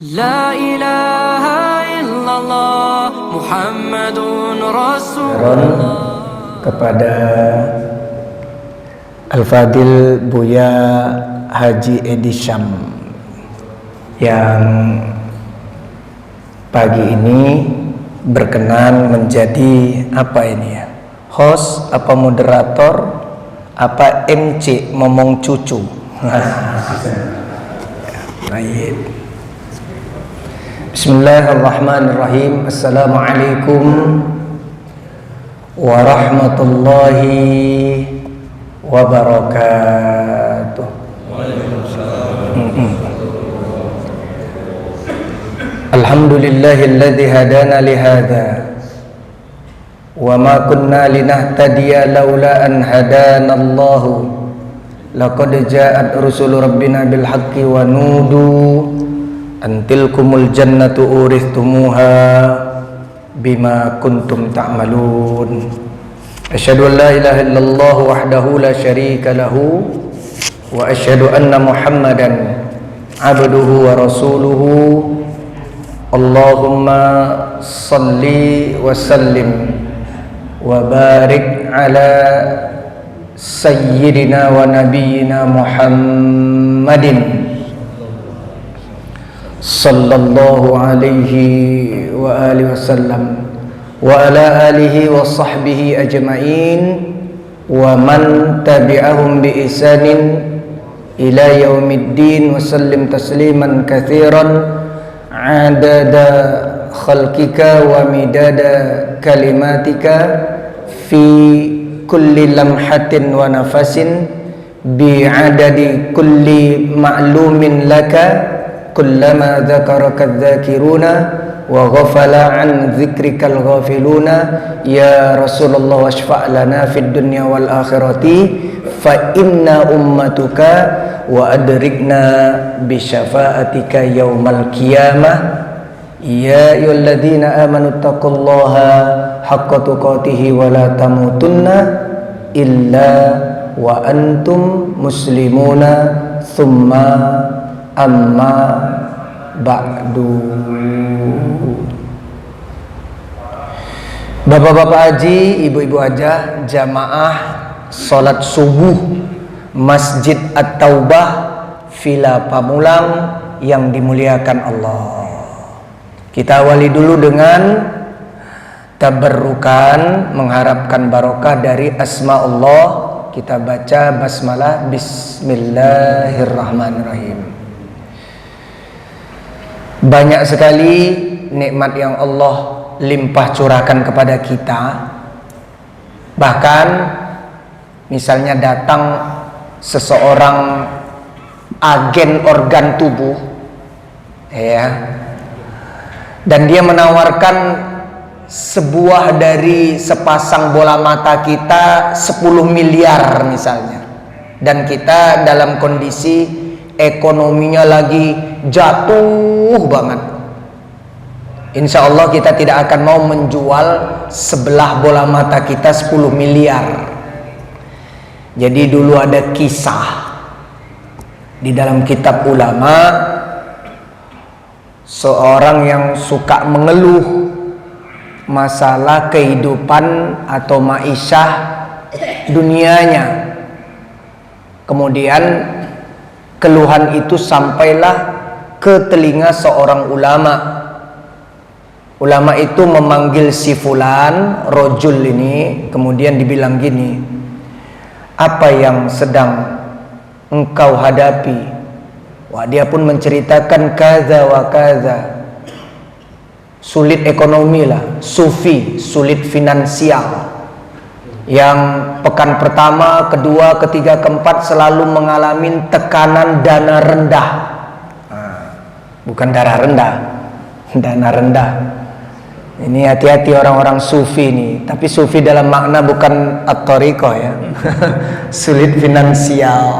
La ilaha illallah Muhammadun Rasulullah. Kepada Al-Fadil Buya Haji Edi Syam yang pagi ini berkenan menjadi apa ini ya, host apa moderator apa MC ngomong cucu. Baik. Bismillahirrahmanirrahim. Assalamualaikum warahmatullahi wabarakatuh. Alhamdulillahilladzi hadana lihada wa ma kunna linahtadiya laula an hadana Allahu laqad ja'at rusulu rabbina bil haqqi wa nudu antilkumul jannatu uristumuha bima kuntum ta'malun. Asyhadu an la ilaha illallah wahdahu la syarika lahu wa asyhadu anna Muhammadan abduhu wa rasuluhu. Allahumma salli wa sallim wa barik ala sayyidina wa nabiyyina Muhammadin sallallahu alaihi wa alihi wasallam wa ala alihi wa sahbihi ajma'in wa man tabi'ahum bi ihsanin ila yaumiddin wa sallim tasliman katsiran adada khalqika wa midada kalimatika fi kulli lamhatin wa nafasin bi adadi kulli ma'lumin laka kullama dzakaraka dzakiruna wa ghafala an dzikrikal ghafiluna. Ya Rasulullah washfa' lana fid dunya wal akhirati fa inna ummatuka wa adrikna bi syafa'atika yaumal qiyamah. Ya ayyuhalladzina amanu taqullaha haqqa tuqatih wa la tamutunna illa wa antum muslimuna thumma amma ba'du. Bapak-bapak haji, ibu-ibu hajah, jamaah salat subuh Masjid At-Taubah Villa Pamulang yang dimuliakan Allah. Kita awali dulu dengan tabarrukan, mengharapkan barokah dari asma Allah. Kita baca basmalah. Bismillahirrahmanirrahim. Banyak sekali nikmat yang Allah limpah curahkan kepada kita. Bahkan misalnya datang seseorang agen organ tubuh ya, dan dia menawarkan sebuah dari sepasang bola mata kita 10 miliar misalnya, dan kita dalam kondisi ekonominya lagi jatuh banget, insya Allah kita tidak akan mau menjual sebelah bola mata kita 10 miliar. Jadi dulu ada kisah di dalam kitab ulama, seorang yang suka mengeluh masalah kehidupan atau ma'isyah dunianya. Kemudian keluhan itu sampailah ke telinga seorang ulama. Ulama itu memanggil si fulan, rojul ini, kemudian dibilang gini, apa yang sedang engkau hadapi? Wah, dia pun menceritakan kaza wa kaza. Sulit ekonomi lah, sufi, sulit finansial. Yang pekan pertama, kedua, ketiga, keempat selalu mengalami tekanan dana rendah. Bukan darah rendah, dana rendah. Ini hati-hati orang-orang sufi nih. Tapi sufi dalam makna bukan at-thariqah ya. Sulit finansial.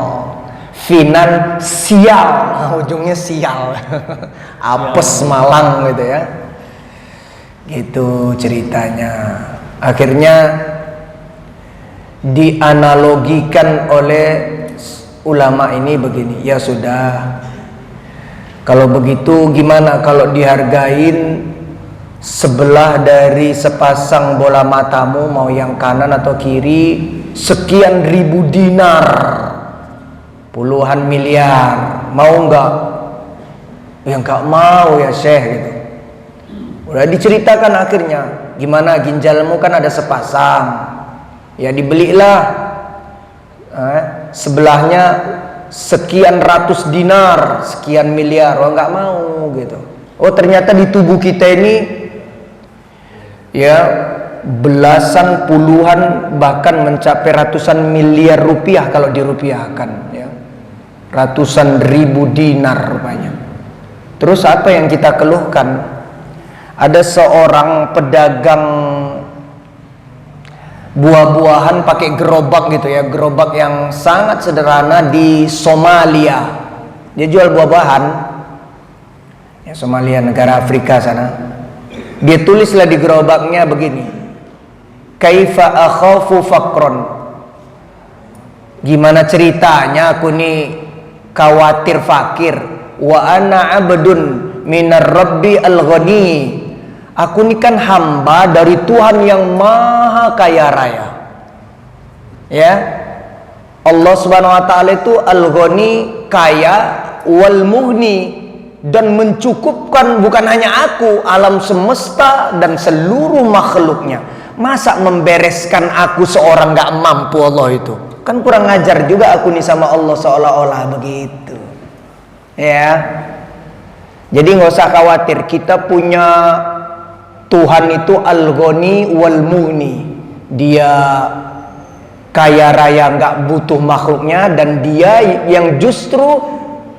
Finansial, ujungnya sial. Apes Malang gitu ya. Gitu ceritanya. Akhirnya dianalogikan oleh ulama ini begini, ya sudah, Kalau begitu gimana kalau dihargain sebelah dari sepasang bola matamu, mau yang kanan atau kiri, sekian ribu dinar, puluhan miliar, mau nggak? Ya nggak mau ya Syekh gitu. Udah diceritakan akhirnya, gimana ginjalmu kan ada sepasang, ya dibelilah, sebelahnya sekian ratus dinar, sekian miliar. Oh nggak mau gitu. Oh ternyata di tubuh kita ini ya belasan, puluhan, bahkan mencapai ratusan miliar rupiah kalau dirupiahkan ya. Ratusan ribu dinar rupanya. Terus apa yang kita keluhkan? Ada seorang pedagang buah-buahan pakai gerobak gitu ya, gerobak yang sangat sederhana di Somalia. Dia jual buah-buahan ya, Somalia, negara Afrika sana. Dia tulislah di gerobaknya begini, kaifa akhafu faqron, gimana ceritanya aku nih khawatir fakir, wa ana abdun minar rabbi al-ghani, aku ini kan hamba dari Tuhan yang maha kaya raya ya. Allah subhanahu wa ta'ala itu al-ghani, kaya, wal mughni, dan mencukupkan bukan hanya aku, alam semesta dan seluruh makhluknya. Masa membereskan aku seorang gak mampu Allah itu? Kan kurang ngajar juga aku nih sama Allah seolah-olah begitu ya. Jadi nggak usah khawatir, kita punya Tuhan itu al-ghani wal mughni. Dia kaya raya, nggak butuh makhluknya, dan dia yang justru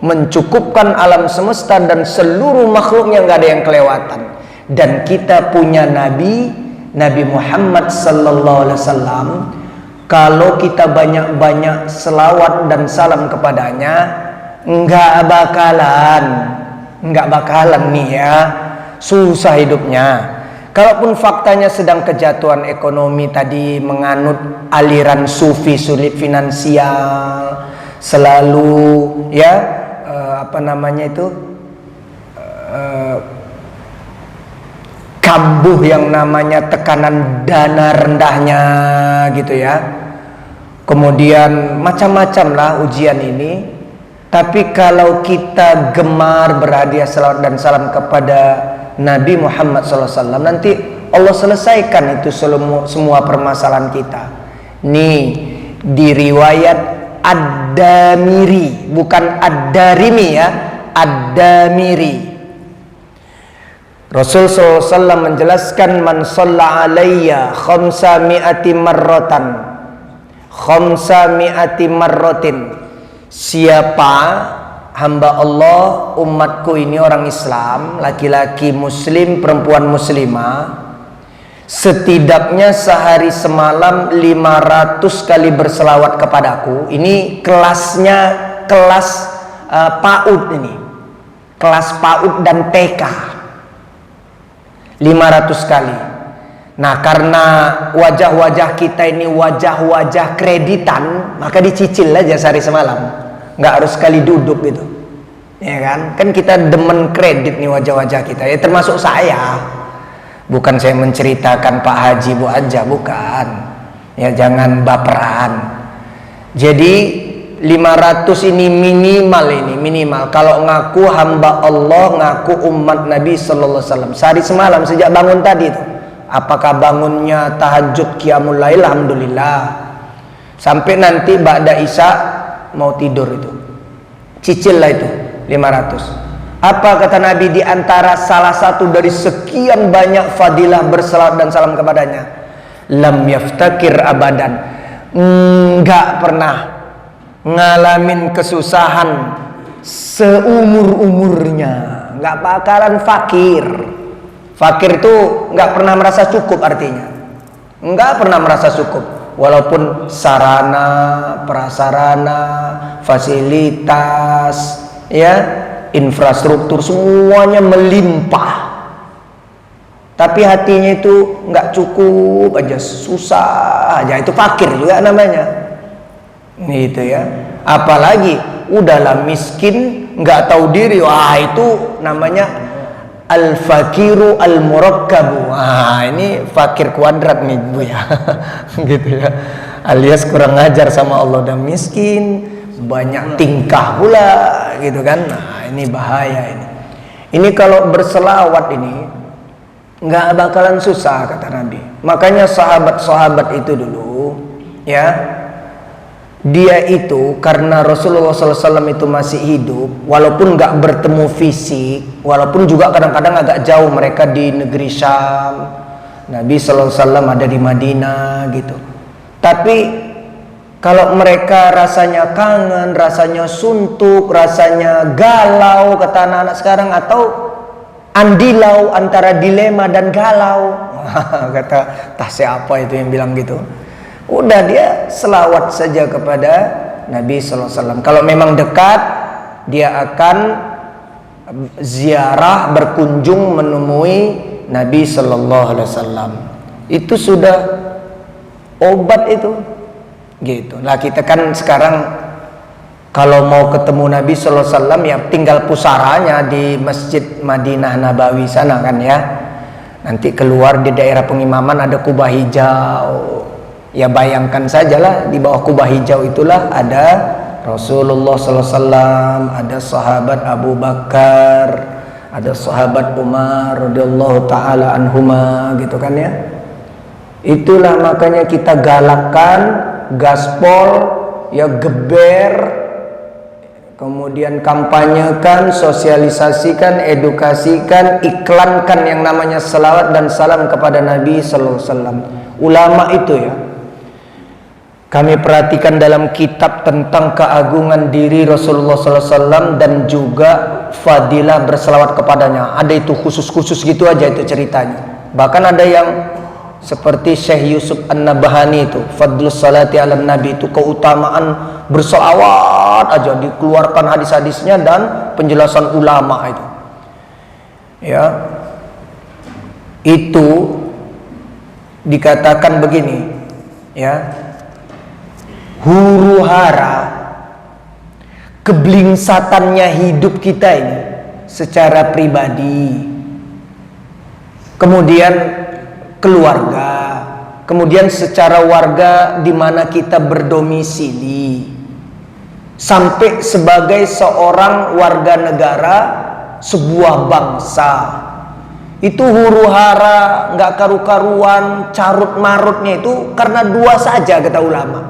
mencukupkan alam semesta dan seluruh makhluknya, nggak ada yang kelewatan. Dan kita punya Nabi Muhammad sallallahu alaihi wasallam. Kalau kita banyak-banyak selawat dan salam kepadanya, nggak bakalan nih ya susah hidupnya. Kalaupun faktanya sedang kejatuhan ekonomi tadi, menganut aliran sufi sulit finansial, selalu ya kambuh yang namanya tekanan dana rendahnya gitu ya. Kemudian macam-macam lah ujian ini. Tapi kalau kita gemar berhadiah salawat dan salam kepada Nabi Muhammad SAW, nanti Allah selesaikan itu semua permasalahan kita. Nih di riwayat Ad-Damiri, bukan Ad-Darimi ya, Ad-Damiri. Rasul SAW menjelaskan, man shalla alayya khamsami'ati marratin, siapa hamba Allah, umatku ini orang Islam, laki-laki muslim, perempuan muslimah, setidaknya sehari semalam 500 kali berselawat kepadaku. Ini kelasnya kelas PAUD, ini kelas PAUD dan TK, 500 kali. Nah karena wajah-wajah kita ini wajah-wajah kreditan, maka dicicil aja sehari semalam, nggak harus sekali duduk gitu ya kan. Kan kita demen kredit nih wajah-wajah kita ya, termasuk saya. Bukan saya menceritakan Pak Haji Bu aja, bukan ya, jangan baperan. Jadi 500 ini minimal kalau ngaku hamba Allah, ngaku umat Nabi sallallahu alaihi wasallam sehari semalam sejak bangun tadi itu. Apakah bangunnya tahajud qiyamul lail, alhamdulillah, sampai nanti ba'da isya mau tidur itu, cicil lah itu 500. Apa kata Nabi di antara salah satu dari sekian banyak fadilah bersalawat dan salam kepadanya? Lam yaftakir abadan, enggak pernah ngalamin kesusahan seumur-umurnya, enggak bakalan fakir. Fakir tuh enggak pernah merasa cukup, artinya enggak pernah merasa cukup, walaupun sarana, prasarana, fasilitas ya, infrastruktur semuanya melimpah, tapi hatinya itu nggak cukup aja, susah aja, itu fakir juga namanya gitu ya. Apalagi udahlah miskin, nggak tahu diri. Wah, itu namanya al-fakiru al-murakkabu. Wah, ini fakir kuadrat nih Bu ya. Gitu ya. Alias kurang ajar sama Allah dan miskin, banyak tingkah pula gitu kan. Nah, ini bahaya ini. Ini kalau berselawat ini nggak bakalan susah kata Nabi. Makanya sahabat-sahabat itu dulu ya, dia itu karena Rasulullah SAW itu masih hidup, walaupun nggak bertemu fisik, walaupun juga kadang-kadang agak jauh mereka di negeri Syam, Nabi SAW ada di Madinah gitu. Tapi kalau mereka rasanya kangen, rasanya suntuk, rasanya galau kata anak-anak sekarang, atau andilau antara dilema dan galau, kata tah siapa itu yang bilang gitu, udah dia selawat saja kepada Nabi SAW. Kalau memang dekat, dia akan ziarah, berkunjung menemui Nabi SAW. Itu sudah obat itu gitu. Lah kita kan sekarang kalau mau ketemu Nabi SAW ya tinggal pusaranya di Masjid Madinah Nabawi sana kan ya. Nanti keluar di daerah pengimaman ada kubah hijau. Ya bayangkan sajalah di bawah kubah hijau itulah ada Rasulullah SAW, ada sahabat Abu Bakar, ada sahabat Umar radhiyallahu taala anhuma gitu kan ya. Itulah makanya kita galakkan, gaspol, ya geber, kemudian kampanyekan, sosialisasikan, edukasikan, iklankan yang namanya selawat dan salam kepada Nabi Sallallahu Alaihi Wasallam. Ulama itu ya, kami perhatikan dalam kitab tentang keagungan diri Rasulullah Sallallahu Alaihi Wasallam dan juga fadilah berselawat kepadanya. Ada itu khusus-khusus gitu aja itu ceritanya. Bahkan ada yang seperti Syekh Yusuf An-Nabhani itu, fadlus salati ala nabi, itu keutamaan berselawat aja, dikeluarkan hadis-hadisnya dan penjelasan ulama itu. Ya. Itu dikatakan begini, ya. Huru-hara keblingsatannya hidup kita ini secara pribadi. Kemudian keluarga, kemudian secara warga di mana kita berdomisili, sampai sebagai seorang warga negara sebuah bangsa. Itu huru-hara, nggak karu-karuan, carut marutnya itu karena dua saja kata ulama.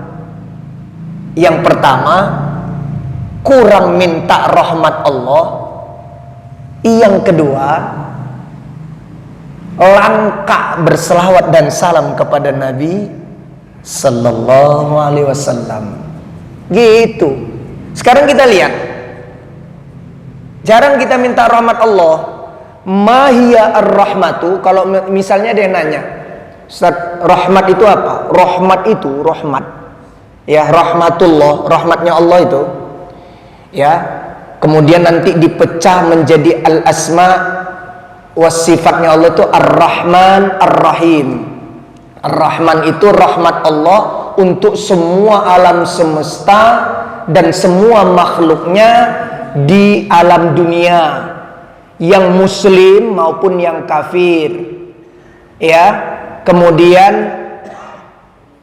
Yang pertama, kurang minta rahmat Allah. Yang kedua, langka berselawat dan salam kepada Nabi Sallallahu Alaihi Wasallam. Gitu. Sekarang kita lihat, jarang kita minta rahmat Allah. Mahia ar-rahmatu. Kalau misalnya dia nanya, Ustaz, rahmat itu apa? Rahmat itu rahmat, ya, rahmatullah, rahmatnya Allah itu, ya. Kemudian nanti dipecah menjadi al-asma sifatnya Allah itu Ar-Rahman Ar-Rahim. Ar-Rahman itu rahmat Allah untuk semua alam semesta dan semua makhluknya di alam dunia, yang muslim maupun yang kafir, ya. Kemudian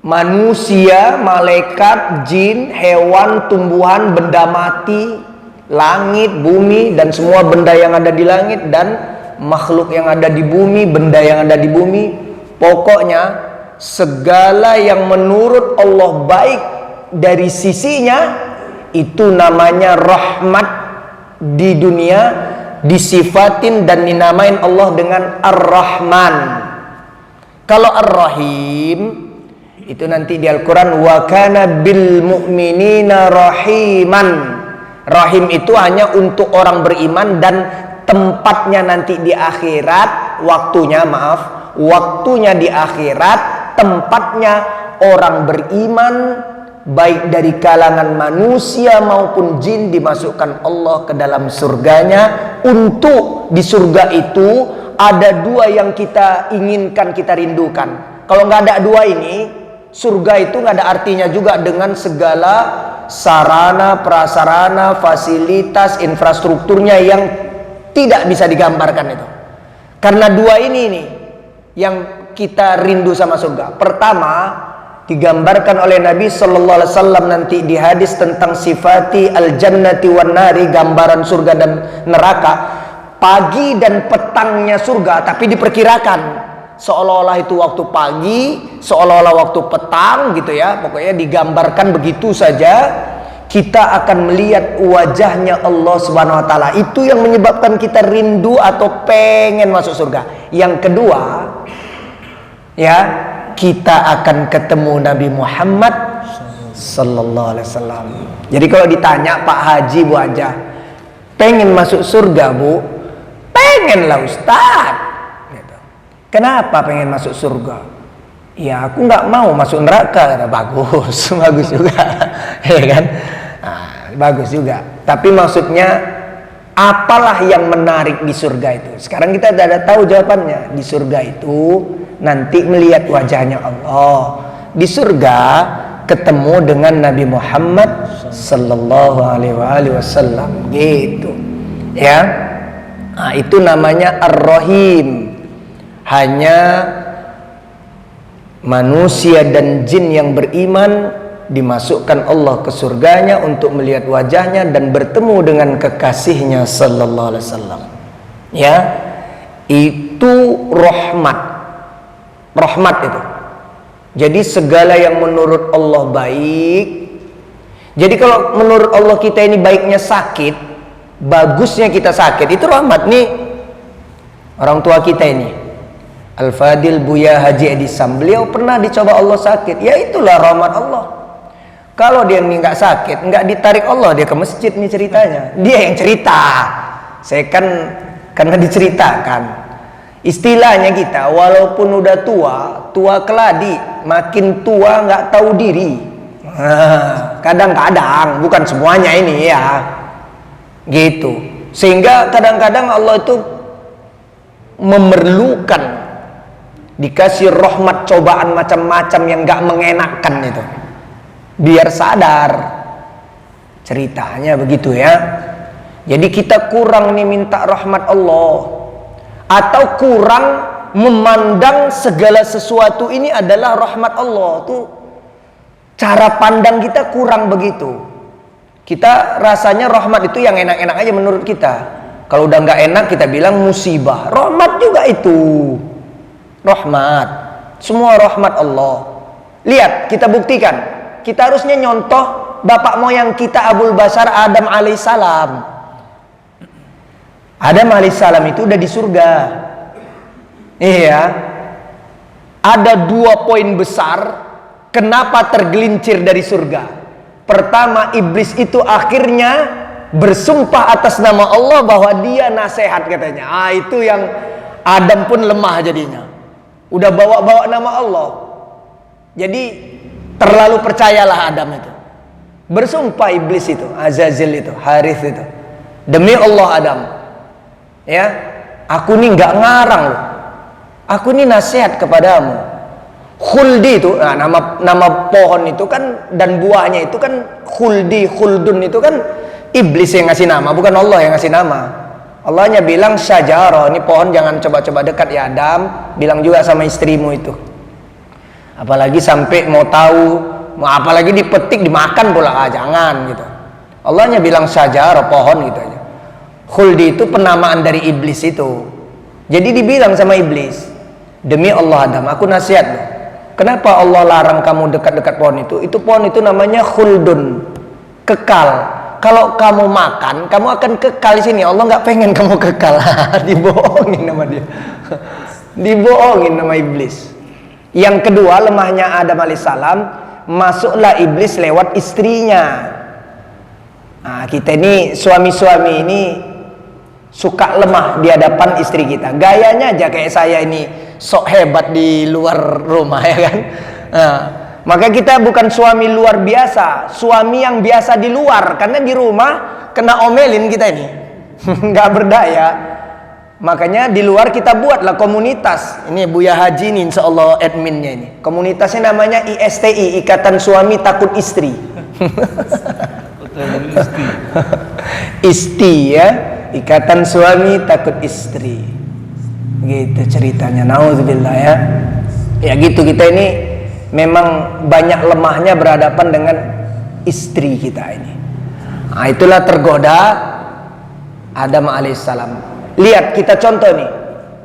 manusia, malaikat, jin, hewan, tumbuhan, benda mati, langit, bumi, dan semua benda yang ada di langit dan makhluk yang ada di bumi, benda yang ada di bumi. Pokoknya segala yang menurut Allah baik dari sisinya, itu namanya rahmat di dunia, disifatin dan dinamain Allah dengan Ar-Rahman. Kalau Ar-Rahim itu nanti di Al-Quran, wa kana bil mu'minina rahiman. Rahim itu hanya untuk orang beriman dan tempatnya nanti di akhirat, waktunya di akhirat, tempatnya orang beriman baik dari kalangan manusia maupun jin dimasukkan Allah ke dalam surganya. Untuk di surga itu ada dua yang kita inginkan, kita rindukan. Kalau nggak ada dua ini, surga itu nggak ada artinya juga dengan segala sarana, prasarana, fasilitas, infrastrukturnya yang tidak bisa digambarkan itu. Karena dua ini nih yang kita rindu sama surga. Pertama, digambarkan oleh Nabi Sallallahu Alaihi Wasallam nanti di hadis tentang sifati al-jannati wan nari, gambaran surga dan neraka, pagi dan petangnya surga, tapi diperkirakan seolah-olah itu waktu pagi, seolah-olah waktu petang gitu ya. Pokoknya digambarkan begitu saja. Kita akan melihat wajahnya Allah Subhanahu wa taala. Itu yang menyebabkan kita rindu atau pengen masuk surga. Yang kedua, ya, kita akan ketemu Nabi Muhammad sallallahu alaihi wasallam. Jadi kalau ditanya Pak Haji, Bu Haja, pengen masuk surga, Bu? Pengen lah Ustaz. Gitu. Kenapa pengen masuk surga? Ya aku nggak mau masuk neraka. Bagus, bagus juga, ya kan? Nah, bagus juga. Tapi maksudnya apalah yang menarik di surga itu? Sekarang kita sudah tahu jawabannya. Di surga itu nanti melihat wajahnya Allah. Di surga ketemu dengan Nabi Muhammad sallallahu alaihi wasallam. Gitu. Ya. Nah, itu namanya Ar-Rahim. Hanya manusia dan jin yang beriman dimasukkan Allah ke surganya untuk melihat wajahnya dan bertemu dengan kekasihnya sallallahu alaihi wasallam. Ya. Itu rahmat. Rahmat itu. Jadi segala yang menurut Allah baik. Jadi kalau menurut Allah kita ini baiknya sakit, bagusnya kita sakit, itu rahmat nih. Orang tua kita ini Al-Fadil Buya Haji Edisam, beliau pernah dicoba Allah sakit. Ya itulah rahmat Allah. Kalau dia ini nggak sakit, nggak ditarik Allah dia ke masjid nih ceritanya. Dia yang cerita. Saya kan karena diceritakan. Istilahnya kita walaupun udah tua keladi, makin tua nggak tahu diri. Kadang-kadang, bukan semuanya ini ya, gitu. Sehingga kadang-kadang Allah itu memerlukan dikasih rahmat cobaan macam-macam yang nggak mengenakkan itu, biar sadar. Ceritanya begitu ya. Jadi kita kurang nih minta rahmat Allah, atau kurang memandang segala sesuatu ini adalah rahmat Allah. Tuh cara pandang kita kurang begitu. Kita rasanya rahmat itu yang enak-enak aja menurut kita. Kalau udah nggak enak kita bilang musibah. Rahmat juga itu rahmat. Semua rahmat Allah. Lihat, kita buktikan. Kita harusnya nyontoh bapak moyang kita Abul Bashar Adam alaihissalam. Adam alaihissalam itu udah di surga. Iya. Ada 2 poin besar kenapa tergelincir dari surga. Pertama, iblis itu akhirnya bersumpah atas nama Allah bahwa dia nasihat katanya. Itu yang Adam pun lemah jadinya. Udah bawa-bawa nama Allah. Jadi terlalu percayalah Adam itu. Bersumpah iblis itu, Azazil itu, Harith itu. Demi Allah Adam. Ya, aku nih nggak ngarang loh. Aku nih nasihat kepadamu. Khuldi itu, nama pohon itu kan dan buahnya itu kan khuldi, khuldun itu kan iblis yang ngasih nama, bukan Allah yang ngasih nama. Allahnya bilang syajarah, ini pohon jangan coba-coba dekat ya Adam. Bilang juga sama istrimu itu. Apalagi sampai mau tahu, apalagi dipetik dimakan pula, jangan gitu. Allahnya bilang syajarah, pohon gitu aja. Khuldi itu penamaan dari iblis itu. Jadi dibilang sama iblis, demi Allah Adam, aku nasihat loh. Kenapa Allah larang kamu dekat-dekat pohon itu? Itu pohon itu namanya khuldun, kekal. Kalau kamu makan, kamu akan kekal di sini. Allah nggak pengen kamu kekal. Dibohongin nama dia. Dibohongin nama iblis. Yang kedua, lemahnya Adam alaihissalam, masuklah iblis lewat istrinya. Nah, kita ini suami-suami ini suka lemah di hadapan istri kita. Gayanya aja kayak saya ini sok hebat di luar rumah ya kan. Nah, maka kita bukan suami luar biasa, suami yang biasa di luar. Karena di rumah kena omelin kita ini, nggak berdaya. Makanya di luar kita buatlah komunitas. Ini Buya Haji nih, insya Allah adminnya ini. Komunitasnya namanya ISTI, Ikatan Suami Takut Istri. Isti ya, Ikatan Suami Takut Istri. Gitu ceritanya. Nauzubillah ya. Ya gitu, kita ini memang banyak lemahnya berhadapan dengan istri kita ini. Nah, itulah tergoda Adam alaihissalam. Lihat, kita contoh nih,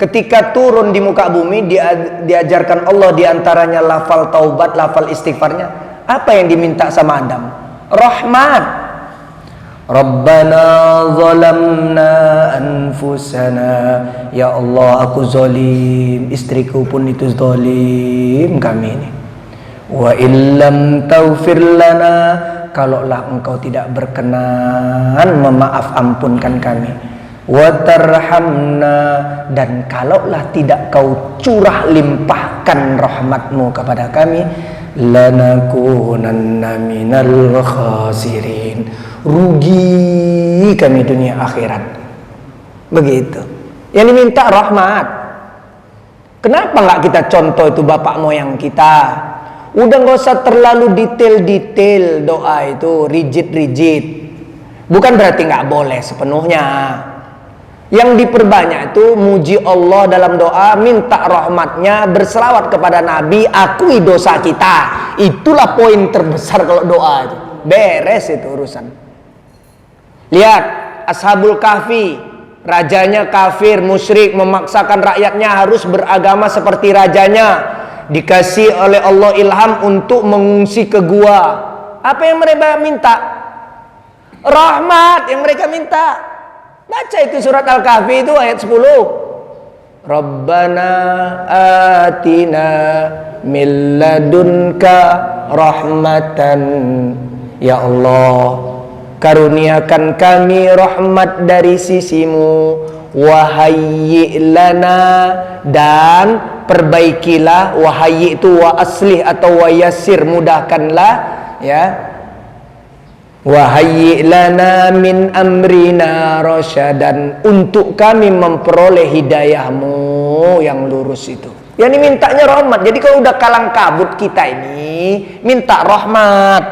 ketika turun di muka bumi, diajarkan Allah diantaranya lafal taubat, lafal istighfarnya. Apa yang diminta sama Adam? Rahmat. Rabbana zalamna anfusana. Ya Allah, aku zalim, istriku pun itu zalim kami ini. Wa illam taufir lana, kalaulah engkau tidak berkenan memaaf ampunkan kami. Wa tarhamna, dan kalaulah tidak kau curah limpahkan rahmatmu kepada kami, lanakunanna minal khasirin, rugi kami dunia akhirat. Begitu. Yang diminta rahmat. Kenapa nggak kita contoh itu bapak moyang kita? Udah nggak usah terlalu detail-detail doa itu, rigid-rigid. Bukan berarti nggak boleh sepenuhnya. Yang diperbanyak itu muji Allah dalam doa, minta rahmatnya, berselawat kepada Nabi, akui dosa kita. Itulah poin terbesar kalau doa itu. Beres itu urusan. Lihat Ashabul Kahfi, rajanya kafir, musyrik, memaksakan rakyatnya harus beragama seperti rajanya. Dikasih oleh Allah ilham untuk mengungsi ke gua. Apa yang mereka minta? Rahmat yang mereka minta. Baca itu surat Al-Kahfi itu ayat 10. Rabbana atina min ladunka rahmatan. Ya Allah, karuniakan kami rahmat dari sisimu. Wahayyi lana, dan perbaikilah. Wahayyi itu wa aslih atau wa yassir, mudahkanlah ya. Wahayyi lana min amrina rasyadan, untuk kami memperoleh hidayahmu yang lurus itu. Yang dimintanya rahmat. Jadi kalau udah kalang kabut kita ini minta rahmat.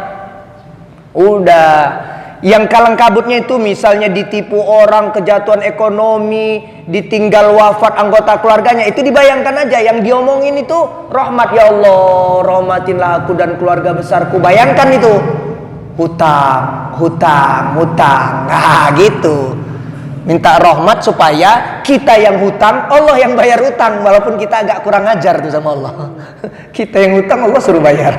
Udah. Yang kalang kabutnya itu misalnya ditipu orang, kejatuhan ekonomi, ditinggal wafat anggota keluarganya, itu dibayangkan aja. Yang diomongin itu rahmat. Ya Allah, rahmatinlah aku dan keluarga besarku. Bayangkan itu. Hutang. Nah gitu. Minta rahmat supaya kita yang hutang, Allah yang bayar hutang. Walaupun kita agak kurang ajar tuh sama Allah. Kita yang hutang, Allah suruh bayar.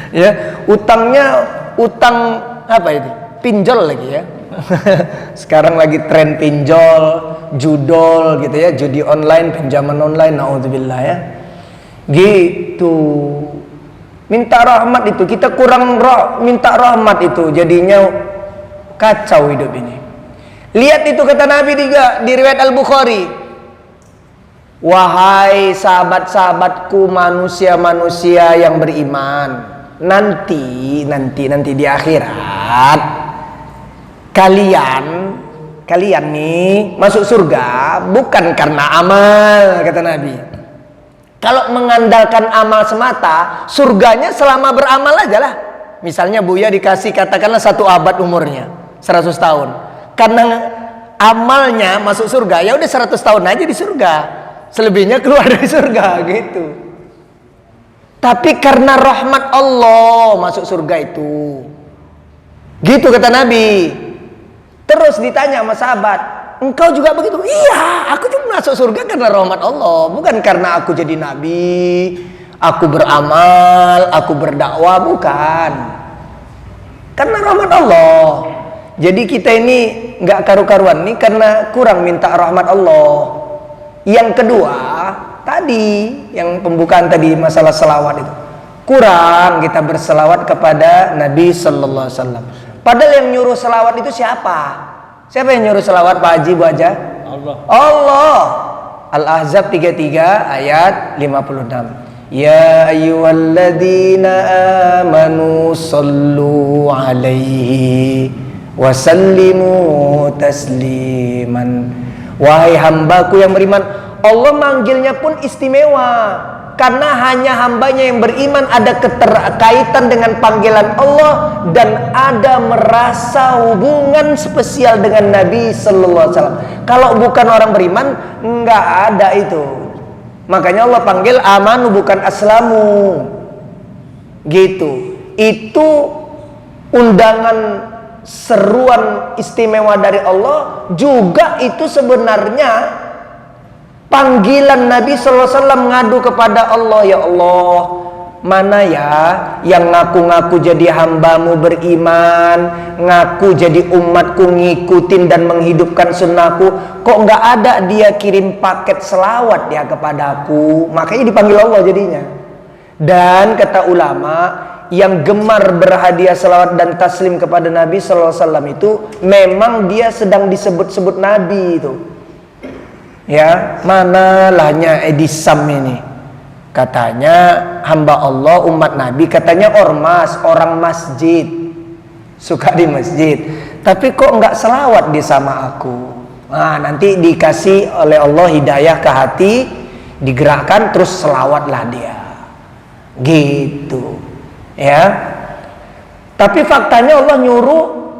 Ya, utangnya utang apa itu? Pinjol lagi ya. Sekarang lagi tren pinjol, judol gitu ya, judi online, pinjaman online, naudzubillah ya. Gitu. Minta rahmat itu, kita kurang minta rahmat itu, jadinya kacau hidup ini. Lihat itu kata Nabi juga di riwayat Al-Bukhari. Wahai sahabat-sahabatku, manusia-manusia yang beriman, nanti di akhirat kalian nih masuk surga bukan karena amal, kata Nabi. Kalau mengandalkan amal semata, surganya selama beramal aja lah. Misalnya Buya dikasih katakanlah 1 abad umurnya, 100 tahun. Karena amalnya masuk surga, ya udah 100 tahun aja di surga. Selebihnya keluar dari surga gitu. Tapi karena rahmat Allah masuk surga itu. Gitu kata Nabi. Terus ditanya sama sahabat, engkau juga begitu? Iya, aku juga masuk surga karena rahmat Allah, bukan karena aku jadi nabi, aku beramal, aku berdakwah, bukan. Karena rahmat Allah. Jadi kita ini nggak karu-karuan nih karena kurang minta rahmat Allah. Yang kedua, tadi yang pembukaan tadi masalah selawat itu. Kurang kita berselawat kepada Nabi sallallahu alaihi wasallam. Padahal yang nyuruh selawat itu siapa? Siapa yang nyuruh selawat, Pak Haji, Bu Haja? Allah. Al-Ahzab 33 ayat 56. Ya ayyuhalladzina amanu sallu alaihi wa sallimu tasliman. Wahai hambaku yang beriman. Allah manggilnya pun istimewa, karena hanya hambanya yang beriman ada keterkaitan dengan panggilan Allah dan ada merasa hubungan spesial dengan Nabi Sallallahu Alaihi Wasallam. Kalau bukan orang beriman, nggak ada itu. Makanya Allah panggil amanu bukan aslamu. Gitu. Itu undangan seruan istimewa dari Allah, juga itu sebenarnya panggilan Nabi Sallallahu Alaihi Wasallam ngadu kepada Allah. Ya Allah, mana ya yang ngaku-ngaku jadi hambamu beriman, ngaku jadi umatku, ngikutin dan menghidupkan sunnahku, kok nggak ada dia kirim paket selawat ya kepadaku. Makanya dipanggil Allah jadinya. Dan kata ulama, yang gemar berhadiah selawat dan taslim kepada Nabi Sallallahu Alaihi Wasallam itu memang dia sedang disebut-sebut Nabi itu. Ya, manalahnya Edisam ini. Katanya hamba Allah, umat Nabi, katanya ormas, orang masjid, suka di masjid, tapi kok nggak selawat di sama aku. Nah, nanti dikasih oleh Allah hidayah ke hati, digerakkan, terus selawatlah dia. Gitu. Ya, tapi faktanya Allah nyuruh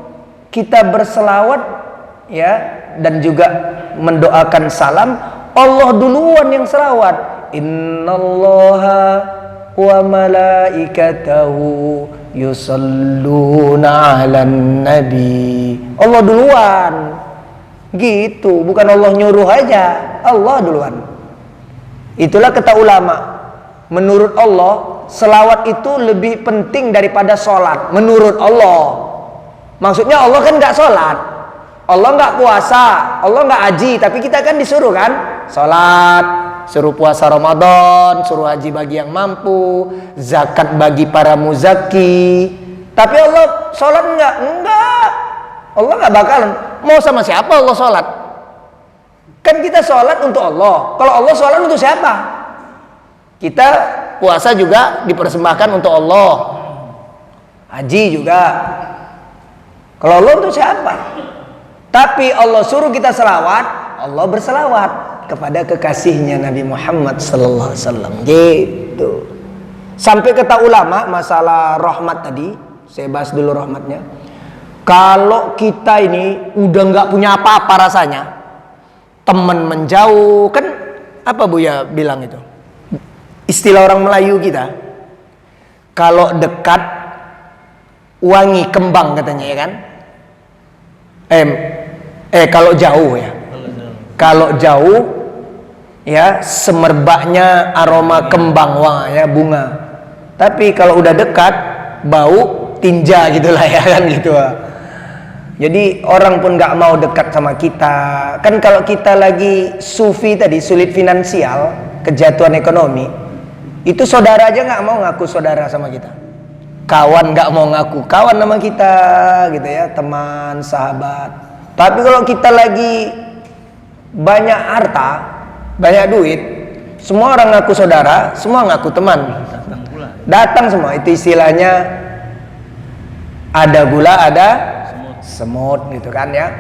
kita berselawat, ya, dan juga mendoakan salam. Allah duluan yang selawat. Innallaha wa malaikatahu yusalluna 'alan nabi. Allah duluan. Gitu, bukan Allah nyuruh aja, Allah duluan. Itulah kata ulama. Menurut Allah, selawat itu lebih penting daripada sholat. Menurut Allah. Maksudnya Allah kan nggak sholat, Allah nggak puasa, Allah nggak haji, tapi kita kan disuruh kan sholat, suruh puasa Ramadan, suruh haji bagi yang mampu, zakat bagi para muzaki. Tapi Allah sholat enggak. Allah nggak bakalan. Mau sama siapa Allah sholat? Kan kita sholat untuk Allah. Kalau Allah sholat untuk siapa? Kita puasa juga dipersembahkan untuk Allah, haji juga. Kalau Allah untuk siapa? Tapi Allah suruh kita selawat, Allah berselawat kepada kekasihnya Nabi Muhammad Sallallahu Alaihi Wasallam. Gitu. Sampai kata ulama masalah rahmat tadi, saya bahas dulu rahmatnya. Kalau kita ini udah nggak punya apa-apa rasanya, teman menjauh, kan apa Buya bilang itu? Istilah orang Melayu kita, kalau dekat wangi kembang katanya, ya kan? Kalau jauh ya. Kalau jauh ya semerbaknya aroma kembang, ya, bunga. Tapi kalau udah dekat bau tinja gitulah, ya kan gitu. Jadi orang pun nggak mau dekat sama kita. Kan kalau kita lagi sufi tadi, sulit finansial, kejatuhan ekonomi, itu saudara aja nggak mau ngaku saudara sama kita, kawan nggak mau ngaku kawan sama kita, gitu ya, teman, sahabat. Tapi kalau kita lagi banyak harta, banyak duit, semua orang ngaku saudara, semua ngaku teman, datang semua. Itu istilahnya ada gula ada semut, gitu kan ya.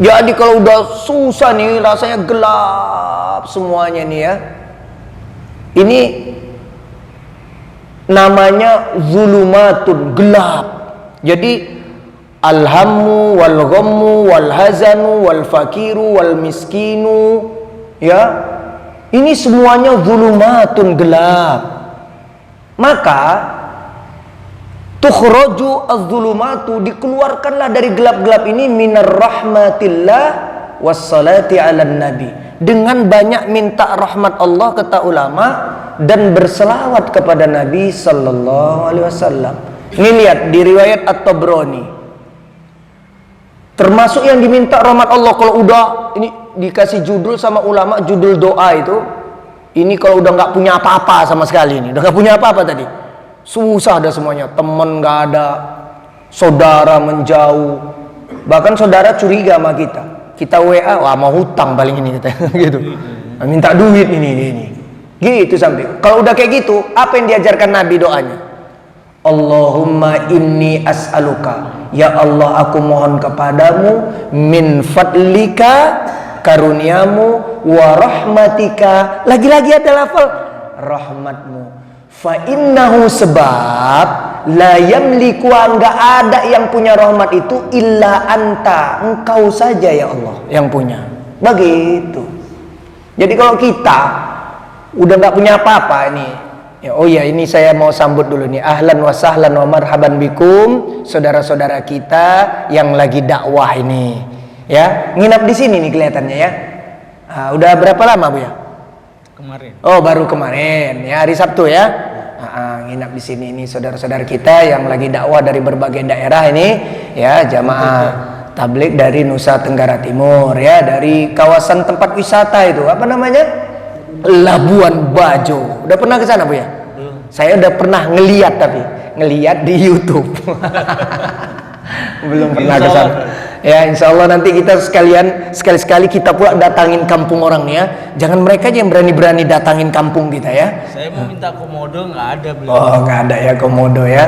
Jadi kalau udah susah nih, rasanya gelap semuanya nih ya, ini namanya zulumatun, gelap. Jadi alhammu wal ghammu wal hazanu wal fakiru wal miskinu, ya, ini semuanya zulumatun, gelap. Maka tukhraju az-zulumatu, dikeluarkanlah dari gelap-gelap ini, minar rahmatillah wassalati ala nabi, dengan banyak minta rahmat Allah, kata ulama, dan berselawat kepada Nabi Sallallahu Alaihi Wasallam. Ini lihat di riwayat At-Tabrani, termasuk yang diminta rahmat Allah. Kalau udah ini dikasih judul sama ulama, judul doa itu, ini kalau udah nggak punya apa-apa sama sekali, ini udah nggak punya apa-apa tadi, susah ada semuanya, teman nggak ada, saudara menjauh, bahkan saudara curiga sama kita WA, wah mau hutang paling ini kita gitu, minta duit ini gitu. Sampai kalau udah kayak gitu, apa yang diajarkan Nabi doanya? Allahumma inni as'aluka, ya Allah aku mohon kepadamu, min fadlika, karuniamu, wa rahmatika, lagi-lagi ada lafal rahmatmu. Fa innahu, sebab la yamliku, enggak ada yang punya rahmat itu illa anta, engkau saja ya Allah yang punya. Begitu. Jadi kalau kita udah nggak punya apa-apa ini, ya, oh ya, ini saya mau sambut dulu nih, ahlan wa sahlan wa marhaban bikum, saudara-saudara kita yang lagi dakwah ini, ya, nginap di sini nih kelihatannya ya. Udah berapa lama Bu ya? Kemarin. Oh, baru kemarin ya, hari Sabtu ya. Nginap di sini ini saudara-saudara kita yang lagi dakwah dari berbagai daerah ini ya, jamaah tabligh dari Nusa Tenggara Timur ya, dari kawasan tempat wisata itu apa namanya, Labuan Bajo. Udah pernah ke sana Bu ya? Saya udah pernah ngeliat di YouTube. Belum pernah ke sana. Ya, insya Allah nanti kita sekali-sekali kita pula datangin kampung orang nih ya. Jangan mereka aja yang berani-berani datangin kampung kita ya. Saya mau minta komodo, nggak ada beliau. Oh, nggak ada ya komodo ya.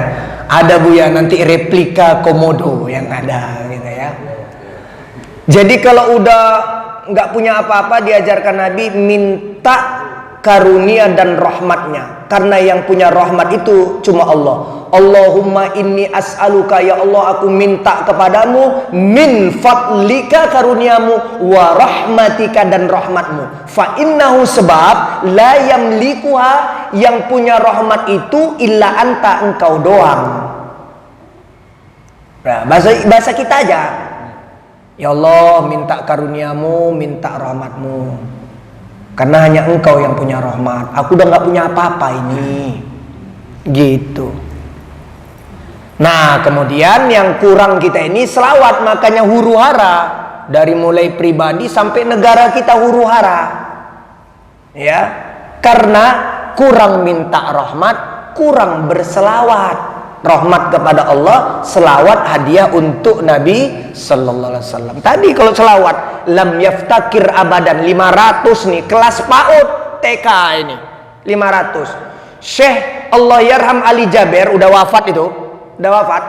Ada Bu ya, nanti replika komodo yang ada gitu ya. Jadi kalau udah nggak punya apa-apa, diajarkan Nabi minta karunia dan rahmatnya, karena yang punya rahmat itu cuma Allah. Allahumma inni as'aluka, ya Allah aku minta kepadamu, min fadlika, karuniamu, wa rahmatika, dan rahmatmu. Fa innahu, sebab la yamlikuha, yang punya rahmat itu illa anta, engkau doang. Nah, bahasa kita aja. Ya Allah, minta karuniamu, minta rahmatmu, karena hanya engkau yang punya rahmat. Aku udah gak punya apa-apa ini. Gitu. Nah, kemudian yang kurang kita ini selawat, makanya huru hara. Dari mulai pribadi sampai negara kita huru hara. Ya, karena kurang minta rahmat, kurang berselawat. Rahmat kepada Allah, selawat hadiah untuk Nabi Sallallahu Alaihi Wasallam. Tadi kalau selawat, lam yaftakir abadan, 500 nih, kelas PAUD TK ini 500. Syekh Allah Yarham Ali Jaber udah wafat itu, udah wafat.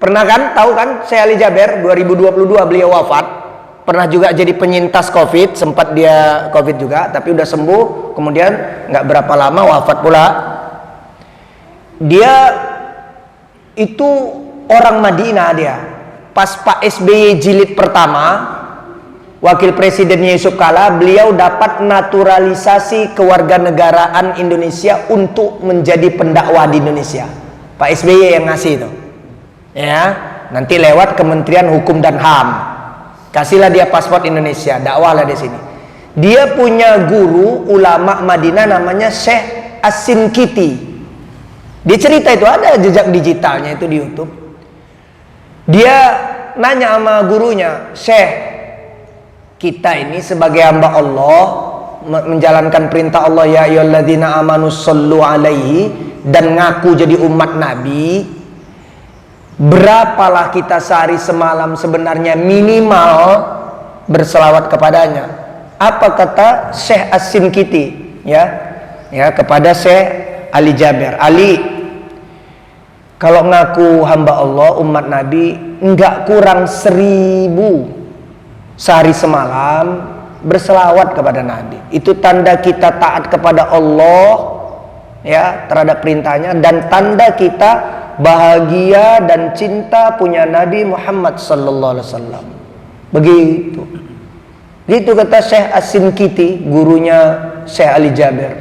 Pernah kan, tahu kan Syekh Ali Jaber 2022 beliau wafat. Pernah juga jadi penyintas COVID, sempat dia COVID juga, tapi udah sembuh. Kemudian nggak berapa lama wafat pula. Dia itu orang Madinah dia. Pas Pak SBY jilid pertama, wakil presidennya Yusuf Kala, beliau dapat naturalisasi kewarganegaraan Indonesia untuk menjadi pendakwah di Indonesia. Pak SBY yang ngasih itu. Ya, nanti lewat Kementerian Hukum dan HAM. Kasihlah dia paspor Indonesia, dakwahlah di sini. Dia punya guru ulama Madinah namanya Syekh As-Sinkiti. Dia cerita itu, ada jejak digitalnya itu di YouTube. Dia nanya sama gurunya, Syekh, kita ini sebagai hamba Allah menjalankan perintah Allah, ya ayyuhalladzina amanu shollu alaihi, dan ngaku jadi umat Nabi. Berapalah kita sehari semalam sebenarnya minimal berselawat kepadanya? Apa kata Syekh As-Sinkiti ya kepada Syekh Ali Jaber, Ali, kalau ngaku hamba Allah, umat Nabi, enggak kurang 1000 sehari semalam berselawat kepada Nabi. Itu tanda kita taat kepada Allah ya, terhadap perintahnya, dan tanda kita bahagia dan cinta punya Nabi Muhammad sallallahu alaihi wasallam. Begitu. Itu kata Syekh As-Sinkiti, gurunya Syekh Ali Jaber.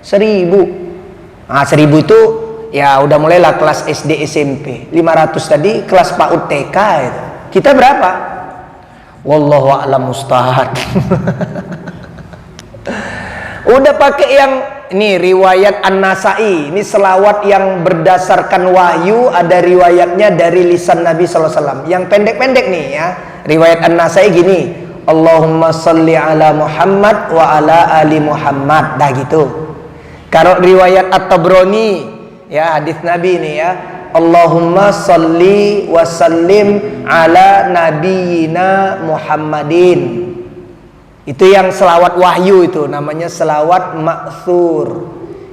1000. Nah, 1000 itu ya udah mulailah kelas SD SMP. 500 tadi kelas PAUD TK itu. Kita berapa? Wallahu a'lam Ustaz. Udah pakai yang ini riwayat An-Nasai. Ini selawat yang berdasarkan wahyu, ada riwayatnya dari lisan Nabi sallallahu alaihi wasallam. Yang pendek-pendek nih ya. Riwayat An-Nasai gini, Allahumma sholli ala Muhammad wa ala ali Muhammad. Dah gitu. Kalau riwayat At-Tabrani ya, hadis Nabi ini ya, Allahumma sholli wa sallim ala nabiyyina Muhammadin. Itu yang selawat wahyu, itu namanya selawat ma'thur,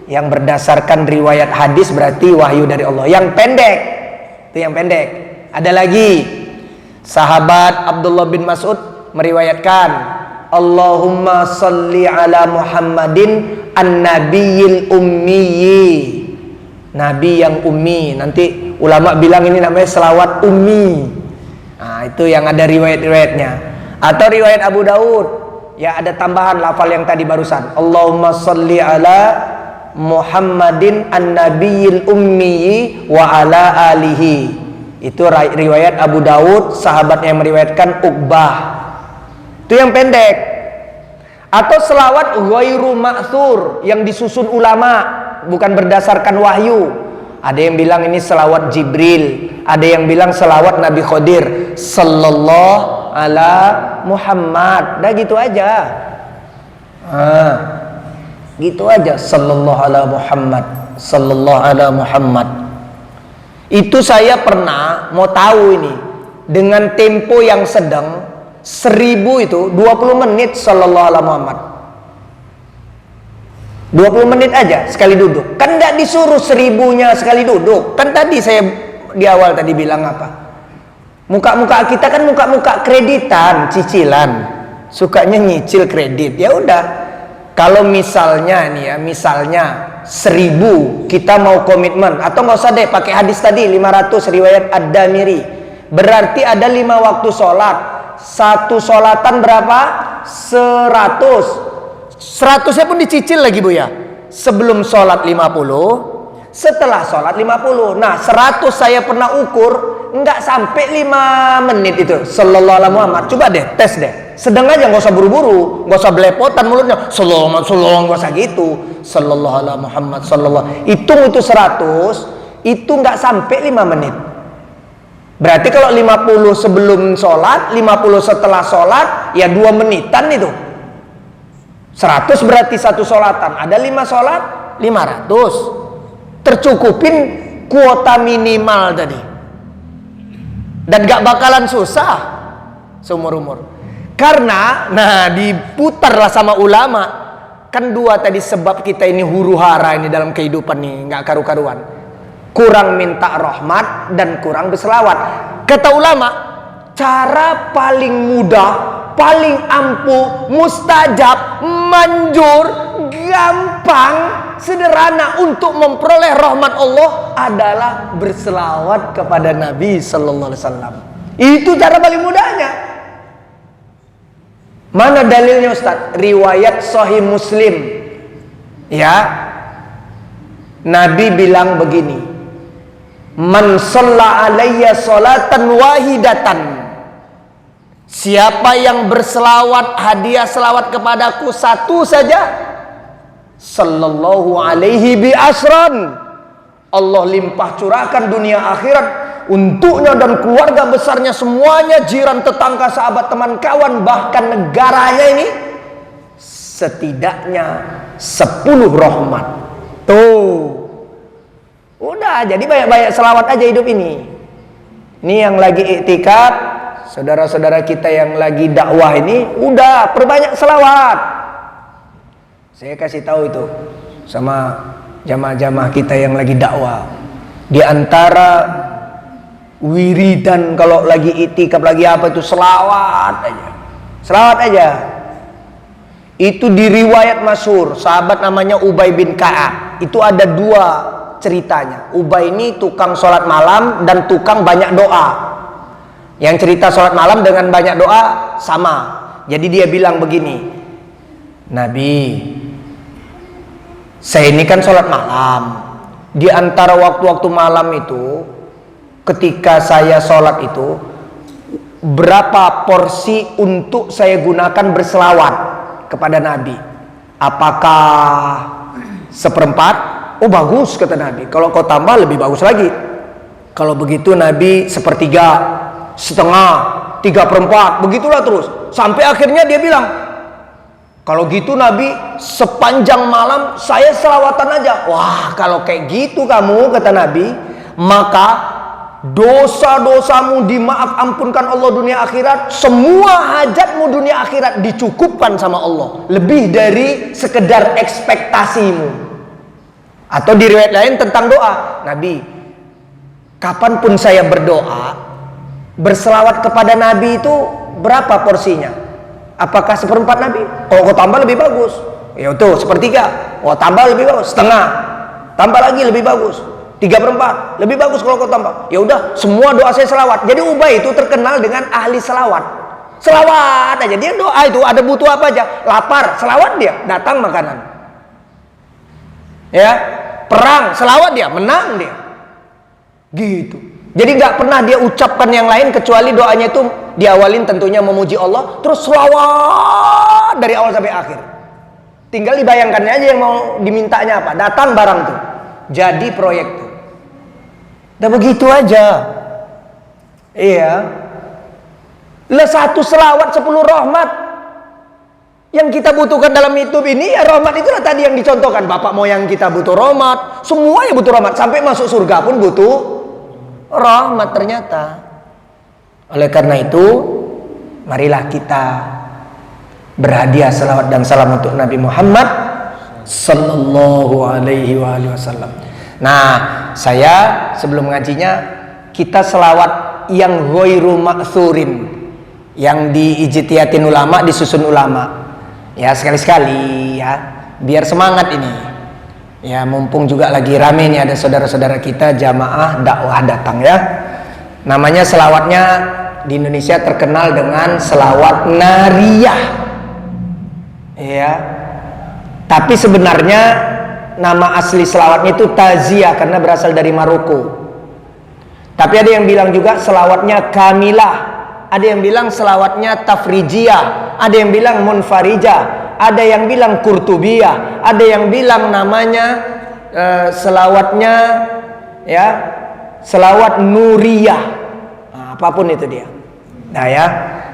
yang berdasarkan riwayat hadis, berarti wahyu dari Allah. Yang pendek, itu yang pendek. Ada lagi sahabat Abdullah bin Mas'ud meriwayatkan, Allahumma salli ala Muhammadin an-nabiyil ummiyi, nabi yang ummi. Nanti ulama bilang ini namanya selawat ummi. Nah, itu yang ada riwayat-riwayatnya. Atau riwayat Abu Daud, ya ada tambahan lafal yang tadi barusan, Allahumma salli ala Muhammadin an-nabiyil ummiyi wa ala alihi. Itu riwayat Abu Daud, sahabat yang meriwayatkan Uqbah. Itu yang pendek. Atau selawat ghairu ma'thur, yang disusun ulama, bukan berdasarkan wahyu. Ada yang bilang ini selawat Jibril, ada yang bilang selawat Nabi Khidir, sallallahu ala Muhammad. Dah gitu aja. Gitu aja, sallallahu ala Muhammad, sallallahu ala Muhammad. Itu saya pernah mau tahu ini dengan tempo yang sedang 1000 itu 20 menit sallallahu ala Muhammad. 20 menit aja sekali duduk. Kan enggak disuruh 1000-nya sekali duduk. Kan tadi saya di awal tadi bilang apa? Muka-muka kita kan muka-muka kreditan, cicilan. Sukanya nyicil kredit. Ya udah. Kalau misalnya nih ya, misalnya 1000 kita mau komitmen, atau nggak usah deh pakai hadis tadi 500 riwayat Ad-Damiri. Berarti ada 5 waktu sholat. Satu sholatan berapa? 100. 100-nya pun dicicil lagi Bu ya. Sebelum sholat 50, setelah sholat 50. Nah 100 saya pernah ukur, nggak sampai 5 menit itu sallallahu alaihi Muhammad. Coba deh tes deh, sedang aja, nggak usah buru-buru, nggak usah belepotan mulutnya sallallahu nggak usah gitu, sallallahu alaihi Muhammad sallallahu. Hitung itu 100, itu nggak sampai 5 menit. Berarti kalau 50 sebelum sholat, 50 setelah sholat, ya 2 menitan itu. 100 berarti satu sholatan. Ada 5 sholat, 500. Tercukupin kuota minimal tadi. Dan gak bakalan susah seumur-umur. Karena, nah diputarlah sama ulama. Kan 2 tadi sebab kita ini huru hara ini dalam kehidupan nih, gak karu-karuan. Kurang minta rahmat dan kurang berselawat. Kata ulama, cara paling mudah, paling ampuh, mustajab, manjur, gampang, sederhana untuk memperoleh rahmat Allah adalah berselawat kepada Nabi sallallahu alaihi wasallam. Itu cara paling mudahnya. Mana dalilnya Ustaz? Riwayat Sahih Muslim. Ya. Nabi bilang begini, man shalla alayya salatan wahidatan, siapa yang berselawat, hadiah selawat kepadaku satu saja, sallallahu alaihi bi asran, Allah limpah curahkan dunia akhirat untuknya dan keluarga besarnya semuanya, jiran, tetangga, sahabat, teman, kawan, bahkan negaranya ini, setidaknya 10 rahmat. Tuh, udah, jadi banyak-banyak selawat aja hidup ini. Ini yang lagi iktikaf, saudara-saudara kita yang lagi dakwah ini, udah perbanyak selawat. Saya kasih tahu itu sama jamaah-jamaah kita yang lagi dakwah. Di antara wiridan kalau lagi iktikaf lagi apa itu selawat aja. Selawat aja. Itu di riwayat masyhur, sahabat namanya Ubay bin Ka'ab. Itu ada 2 ceritanya. Ubay ini tukang sholat malam dan tukang banyak doa. Yang cerita sholat malam dengan banyak doa sama. Jadi dia bilang begini, Nabi, saya ini kan sholat malam. Di antara waktu-waktu malam itu, ketika saya sholat itu, berapa porsi untuk saya gunakan berselawat kepada Nabi? Apakah 1/4? Oh bagus kata Nabi. Kalau kau tambah lebih bagus lagi. Kalau begitu Nabi 1/3, 1/2, 3/4, begitulah terus. Sampai akhirnya dia bilang, kalau gitu Nabi sepanjang malam saya selawatan aja. Wah kalau kayak gitu kamu, kata Nabi, maka dosa-dosamu dimaaf ampunkan Allah dunia akhirat. Semua hajatmu dunia akhirat dicukupkan sama Allah, lebih dari sekedar ekspektasimu. Atau di riwayat lain tentang doa, Nabi, kapanpun saya berdoa, berselawat kepada Nabi itu berapa porsinya? Apakah seperempat Nabi? Kalau kau tambah lebih bagus. Ya itu sepertiga. Oh tambah lebih bagus. Setengah. Tambah lagi lebih bagus. 3/4 lebih bagus kalau kau tambah. Ya udah, semua doa saya selawat. Jadi Ubay itu terkenal dengan ahli selawat. Selawat aja dia doa itu, ada butuh apa aja, lapar, selawat dia, datang makanan. Ya, perang, selawat dia, menang dia. Gitu. Jadi nggak pernah dia ucapkan yang lain kecuali doanya itu diawalin tentunya memuji Allah, terus selawat dari awal sampai akhir. Tinggal dibayangkannya aja yang mau dimintanya apa, datang barang tuh, jadi proyek tuh. Udah begitu aja. Iya. Lah satu selawat 10 rahmat. Yang kita butuhkan dalam hidup ini ya rahmat, itulah tadi yang dicontohkan. Bapak moyang kita butuh rahmat, semuanya butuh rahmat, sampai masuk surga pun butuh rahmat ternyata. Oleh karena itu, marilah kita berhadiah selawat dan salam untuk Nabi Muhammad sallallahu alaihi wasallam. Nah, saya sebelum ngajinya, kita selawat yang ghairu ma'thurin, yang diijtihatin ulama, disusun ulama. Ya sekali-sekali ya, biar semangat ini. Ya mumpung juga lagi rame nih, ada saudara-saudara kita jamaah dakwah datang ya. Namanya selawatnya di Indonesia terkenal dengan selawat nariyah. Ya. Tapi sebenarnya nama asli selawatnya itu taziyah karena berasal dari Maroko. Tapi ada yang bilang juga selawatnya kamilah, ada yang bilang selawatnya tafrijiyah, ada yang bilang munfarijah, ada yang bilang kurtubiyah, ada yang bilang namanya selawatnya ya selawat nuriyah. Nah, apapun itu dia. Nah ya,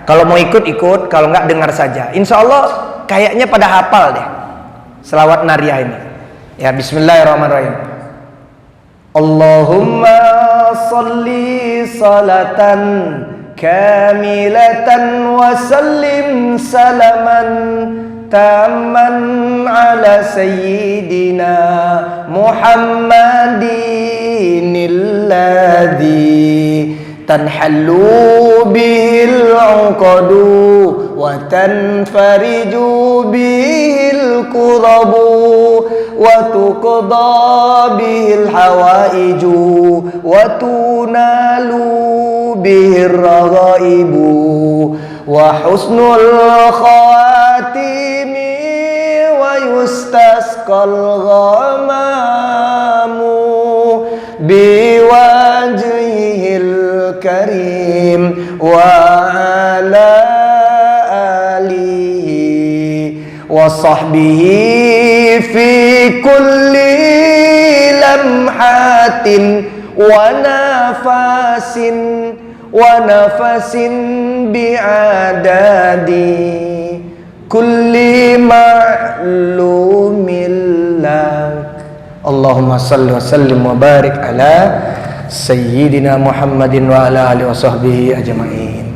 kalau mau ikut, kalau nggak dengar saja. Insya Allah kayaknya pada hafal deh selawat nariyah ini. Ya bismillahirrahmanirrahim. Allahumma salli salatan kamilatan wa sallim salaman tamman ala sayyidina Muhammadin alladhi tanhallu bihil uqadu wa tanfariju bihil kurabu wa tuqda bihil hawaiju wa tunalu bihir raghaibu wa husnul khawatimi wa yustasqal ghamamu biwajhihil karim wa ala alihi wa sahbihi fi kulli lamhatin wa nafasin bi'adadi kulli ma'lumin lak. Allahumma salli wa sallim wa barik ala sayyidina Muhammadin wa ala alihi wa sahbihi ajma'in.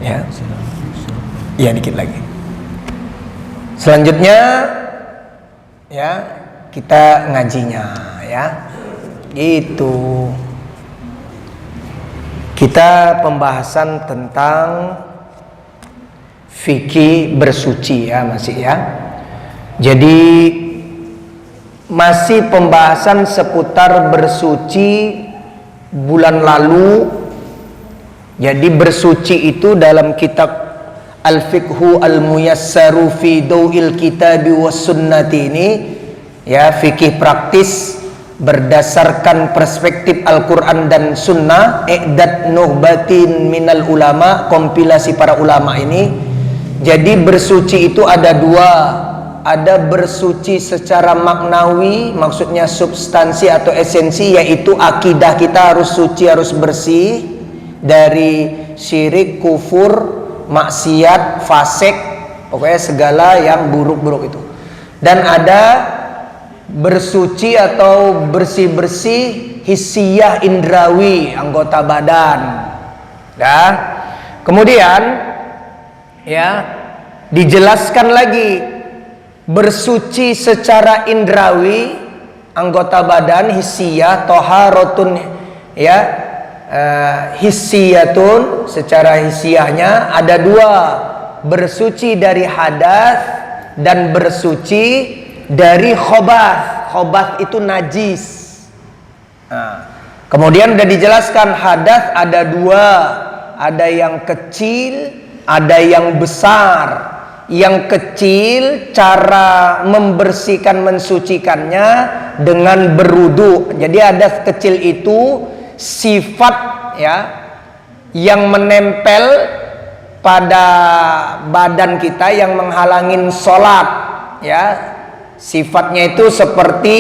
Ya. Ya dikit lagi. Selanjutnya ya kita ngajinya ya. Gitu. Kita pembahasan tentang fikih bersuci ya masih ya. Jadi masih pembahasan seputar bersuci bulan lalu. Jadi bersuci itu dalam kitab Al-Fiqhu Al-Muyassaru fi Daw'il Kitabi was Sunnati ini ya, fikih praktis berdasarkan perspektif Al-Quran dan Sunnah, i'dad nuhbatin minal ulama, kompilasi para ulama ini. Jadi bersuci itu ada dua, ada bersuci secara maknawi, maksudnya substansi atau esensi, yaitu akidah kita harus suci, harus bersih dari syirik, kufur, maksiat, fasik, pokoknya segala yang buruk-buruk itu. Dan ada bersuci atau bersih-bersih hissiyah indrawi, anggota badan. Ya. Kemudian ya dijelaskan lagi bersuci secara indrawi, anggota badan hissiyah, toharatun ya, hissiyatun, secara hissiyahnya ada dua, bersuci dari hadas dan bersuci dari khobath. Khobath itu najis. Nah, kemudian udah dijelaskan hadas ada dua, ada yang kecil, ada yang besar. Yang kecil cara membersihkan mensucikannya dengan berwudu. Jadi hadas kecil itu sifat ya yang menempel pada badan kita yang menghalangin sholat ya. Sifatnya itu seperti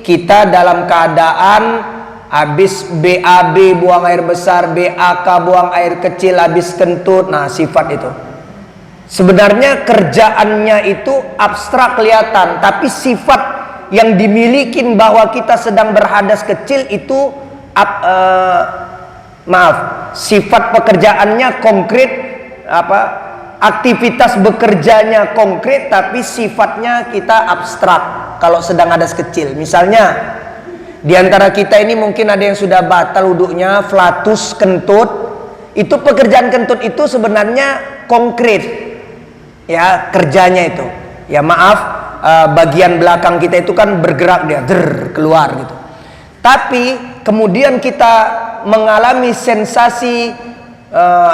kita dalam keadaan habis BAB buang air besar, BAK buang air kecil, habis kentut. Nah, sifat itu sebenarnya kerjaannya itu abstrak kelihatan, tapi sifat yang dimiliki bahwa kita sedang berhadas kecil itu sifat pekerjaannya konkret, aktivitas bekerjanya konkret, tapi sifatnya kita abstrak kalau sedang hadas kecil. Misalnya di antara kita ini mungkin ada yang sudah batal wuduknya, flatus, kentut. Itu pekerjaan kentut itu sebenarnya konkret ya, kerjanya itu ya, bagian belakang kita itu kan bergerak, dia keluar gitu. Tapi kemudian kita mengalami sensasi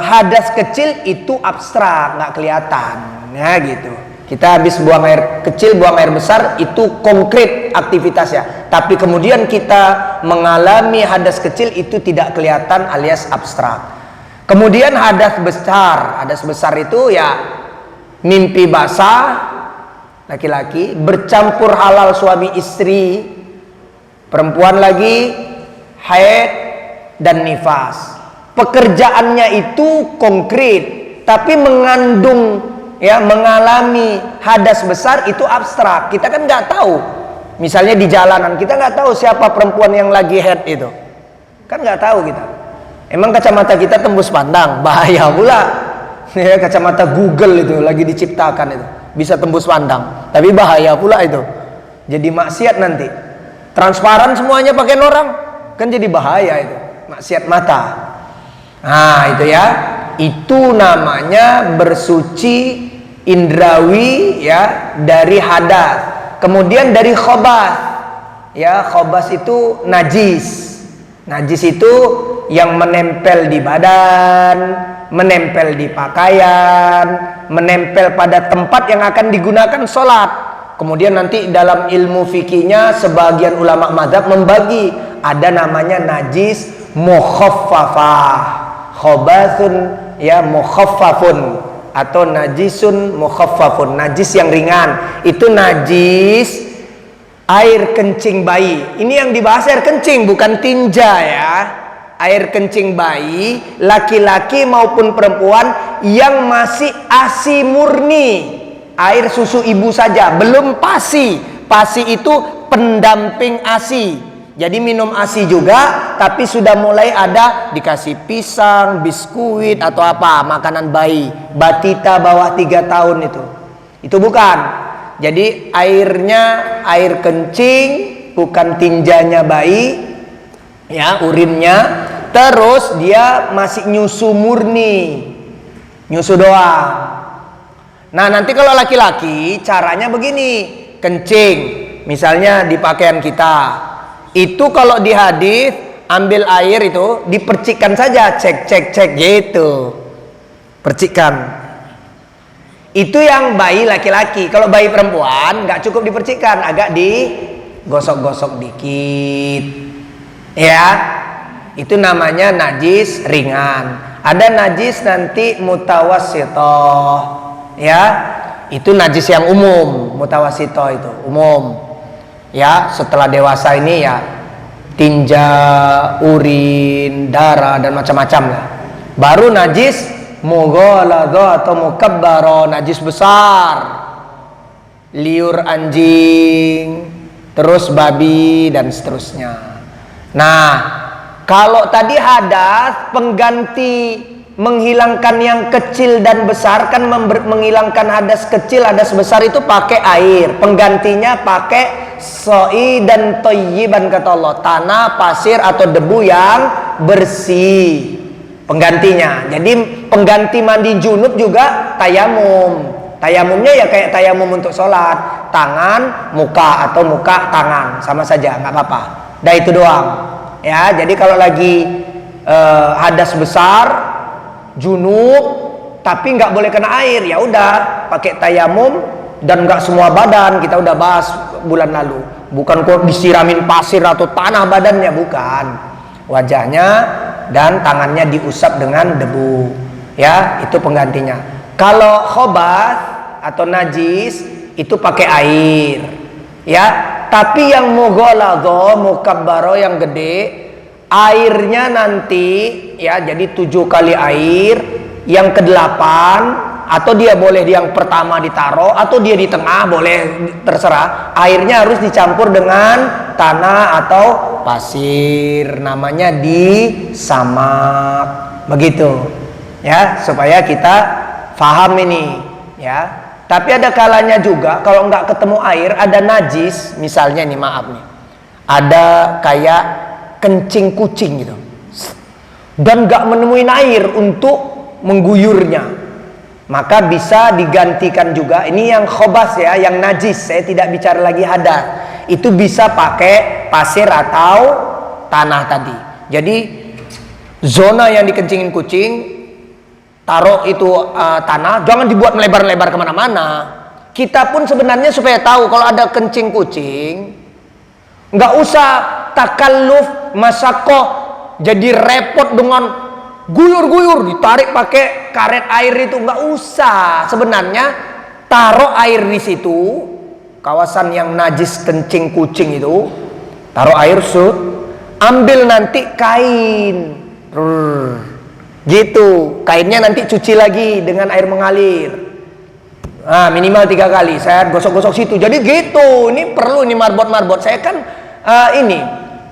hadas kecil, itu abstrak, nggak kelihatan ya gitu. Kita habis buang air kecil, buang air besar, itu konkret aktivitasnya. Tapi kemudian kita mengalami hadas kecil, itu tidak kelihatan alias abstrak. Kemudian hadas besar itu ya mimpi basah laki-laki, bercampur halal suami istri, perempuan lagi haid dan nifas. Pekerjaannya itu konkret, tapi mengandung ya, mengalami hadas besar itu abstrak. Kita kan nggak tahu. Misalnya di jalanan kita nggak tahu siapa perempuan yang lagi haid itu, kan nggak tahu kita. Emang kacamata kita tembus pandang, bahaya pula. Ya, kacamata Google itu lagi diciptakan itu bisa tembus pandang, tapi bahaya pula itu. Jadi maksiat nanti. Transparan semuanya pakai orang, kan jadi bahaya itu, maksiat mata. Nah itu ya, itu namanya bersuci indrawi ya dari hadas. Kemudian dari khobath ya, khobath itu najis. Najis itu yang menempel di badan, menempel di pakaian, menempel pada tempat yang akan digunakan sholat. Kemudian nanti dalam ilmu fikihnya sebagian ulama mazhab membagi, ada namanya najis mukhaffafah, khobathun ya mukhaffafun, atau najisun mukhaffafun, najis yang ringan. Itu najis air kencing bayi. Ini yang dibahas air kencing, bukan tinja ya. Air kencing bayi, laki-laki maupun perempuan yang masih ASI murni, air susu ibu saja, belum PASI. PASI itu pendamping ASI. Jadi minum ASI juga, tapi sudah mulai ada dikasih pisang, biskuit atau apa, makanan bayi. Batita bawah 3 tahun itu. Itu bukan. Jadi airnya air kencing, bukan tinjanya bayi, ya urinnya. Terus dia masih nyusu murni, nyusu doang. Nah nanti kalau laki-laki caranya begini, kencing, misalnya di pakaian kita, itu kalau di hadis ambil air itu dipercikkan saja, cek gitu, percikan. Itu yang bayi laki-laki. Kalau bayi perempuan nggak cukup dipercikkan, agak digosok-gosok dikit, ya. Itu namanya najis ringan. Ada najis nanti mutawassithah, ya. Itu najis yang umum, mutawassithah itu umum. Ya, setelah dewasa ini ya tinja, urin, darah dan macam-macam lah. Baru najis mughaladha atau mukabbara, najis besar, liur anjing, terus babi dan seterusnya. Nah, kalau tadi hadas pengganti menghilangkan yang kecil dan besar, kan menghilangkan hadas kecil, hadas besar itu pakai air. Penggantinya pakai soi dan toyiban, kata Allah, tanah, pasir atau debu yang bersih. penggantinya. Jadi pengganti mandi junub juga tayamum. Tayamumnya ya kayak tayamum untuk sholat, tangan, muka, atau muka, tangan, sama saja, nggak apa-apa. Dah itu doang. Ya, jadi kalau lagi hadas besar, junub, tapi nggak boleh kena air, ya udah pakai tayamum dan nggak semua badan. Kita udah bahas bulan lalu. Bukan kok disiramin pasir atau tanah badannya, bukan. Wajahnya dan tangannya diusap dengan debu. Ya, itu penggantinya. Kalau khobath atau najis itu pakai air. Ya, tapi yang mughaladhah, mukabbaro yang gede, airnya nanti ya jadi 7 kali air, yang ke-8 atau dia boleh yang pertama ditaruh atau dia di tengah, boleh terserah. Airnya harus dicampur dengan tanah atau pasir, namanya disamak. Begitu. Ya, supaya kita faham ini, ya. Tapi ada kalanya juga kalau nggak ketemu air, ada najis, misalnya nih, maaf nih, ada kayak kencing kucing gitu, dan nggak menemuin air untuk mengguyurnya, maka bisa digantikan juga. Ini yang khobas ya, yang najis. Saya tidak bicara lagi hadas. Itu bisa pakai pasir atau tanah tadi. Jadi zona yang dikencingin kucing, taruh itu tanah, jangan dibuat melebar-lebar kemana-mana. Kita pun sebenarnya supaya tahu kalau ada kencing kucing, nggak usah takalluf masakoh, jadi repot dengan guyur-guyur ditarik pakai karet air itu, nggak usah. Sebenarnya taruh air di situ, kawasan yang najis kencing kucing itu, taruh air, ambil nanti kain, gitu, kainnya nanti cuci lagi dengan air mengalir. Nah, minimal 3 kali. Saya gosok-gosok situ. Jadi gitu. Ini perlu, ini marbot-marbot. Saya kan ini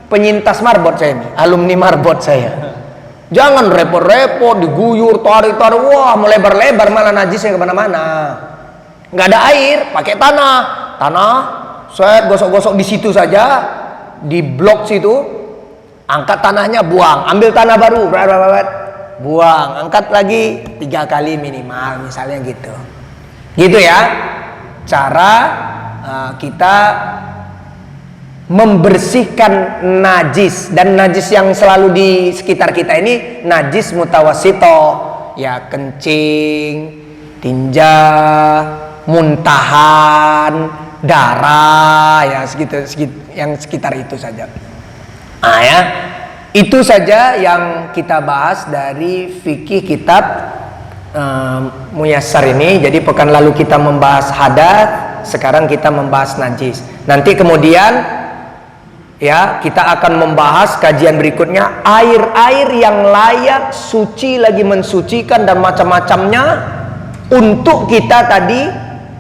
penyintas marbot saya ini, alumni marbot saya. Jangan repot-repot diguyur, tarik-tarik, wah melebar-lebar malah najisnya kemana-mana. Nggak ada air, pakai tanah. Saya gosok-gosok di situ saja, di blok situ. Angkat tanahnya, buang. Ambil tanah baru, buang, angkat lagi 3 kali minimal, misalnya gitu. Gitu ya cara kita membersihkan najis. Dan najis yang selalu di sekitar kita ini najis mutawasito, ya kencing, tinja, muntahan, darah, ya yang sekitar itu saja. Nah ya, itu saja yang kita bahas dari fikih kitab Muyassar ini. Jadi pekan lalu kita membahas hadas, sekarang kita membahas najis. Nanti kemudian ya kita akan membahas kajian berikutnya air-air yang layak suci, lagi mensucikan dan macam-macamnya untuk kita tadi,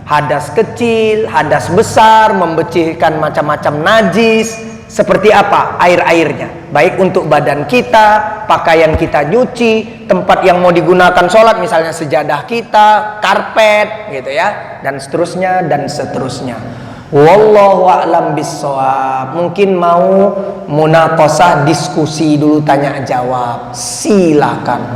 hadas kecil, hadas besar, membersihkan macam-macam najis. Seperti apa air-airnya, baik untuk badan kita, pakaian kita nyuci, tempat yang mau digunakan sholat, misalnya sejadah kita, karpet gitu ya, dan seterusnya dan seterusnya. Wallahu a'lam bissawab. Mungkin mau munaqashah, diskusi dulu, tanya jawab, silakan.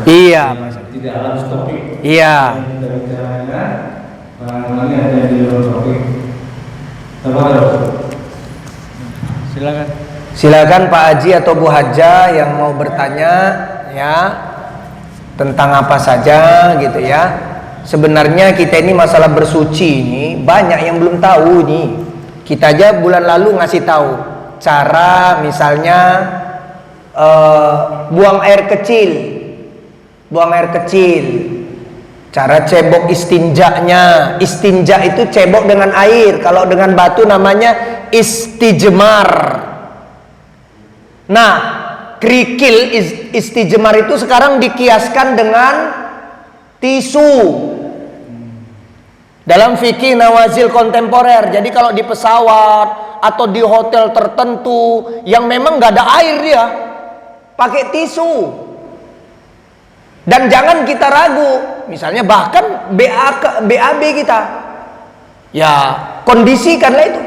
Iya, tidak harus topik. Iya. Barangkali ada di luar topik. Silakan. Silakan Pak Haji atau Bu Haja yang mau bertanya ya tentang apa saja gitu ya. Sebenarnya kita ini masalah bersuci ini banyak yang belum tahu nih. Kita aja bulan lalu ngasih tahu cara, misalnya buang air kecil, cara cebok istinjanya. Istinja itu cebok dengan air, kalau dengan batu namanya istijmar. Nah, kerikil istijmar itu sekarang dikiaskan dengan tisu dalam fikih nawazil kontemporer. Jadi kalau di pesawat atau di hotel tertentu yang memang nggak ada air, dia pakai tisu. Dan jangan kita ragu, misalnya bahkan BAB kita, ya kondisikanlah itu.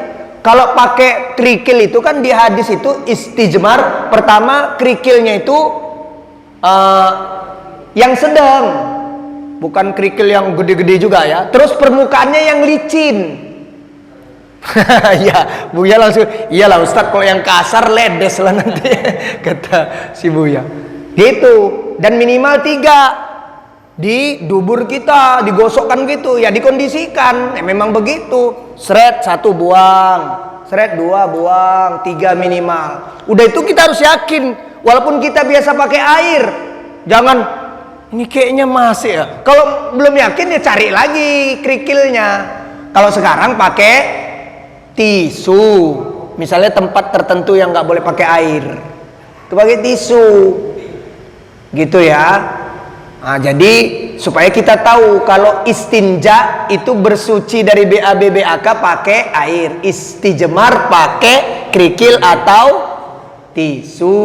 Kalau pakai kerikil itu kan di hadis itu istijmar, pertama kerikilnya itu yang sedang, bukan kerikil yang gede-gede juga ya. Terus permukaannya yang licin. Ya, Buya langsung, iyalah Ustadz, kalau yang kasar ledes lah nanti, kata si Buya. Gitu. Dan minimal 3 di dubur kita, digosokkan gitu, ya dikondisikan. Memang begitu. Seret 1 buang, seret 2 buang, 3 minimal. Udah itu kita harus yakin, walaupun kita biasa pakai air, jangan ini kayaknya masih ya. Kalau belum yakin ya cari lagi kerikilnya. Kalau sekarang pakai tisu, misalnya tempat tertentu yang nggak boleh pakai air, itu pakai tisu, gitu ya. Nah, jadi supaya kita tahu kalau istinja itu bersuci dari BAB BAK pakai air, istijmar pakai kerikil atau tisu,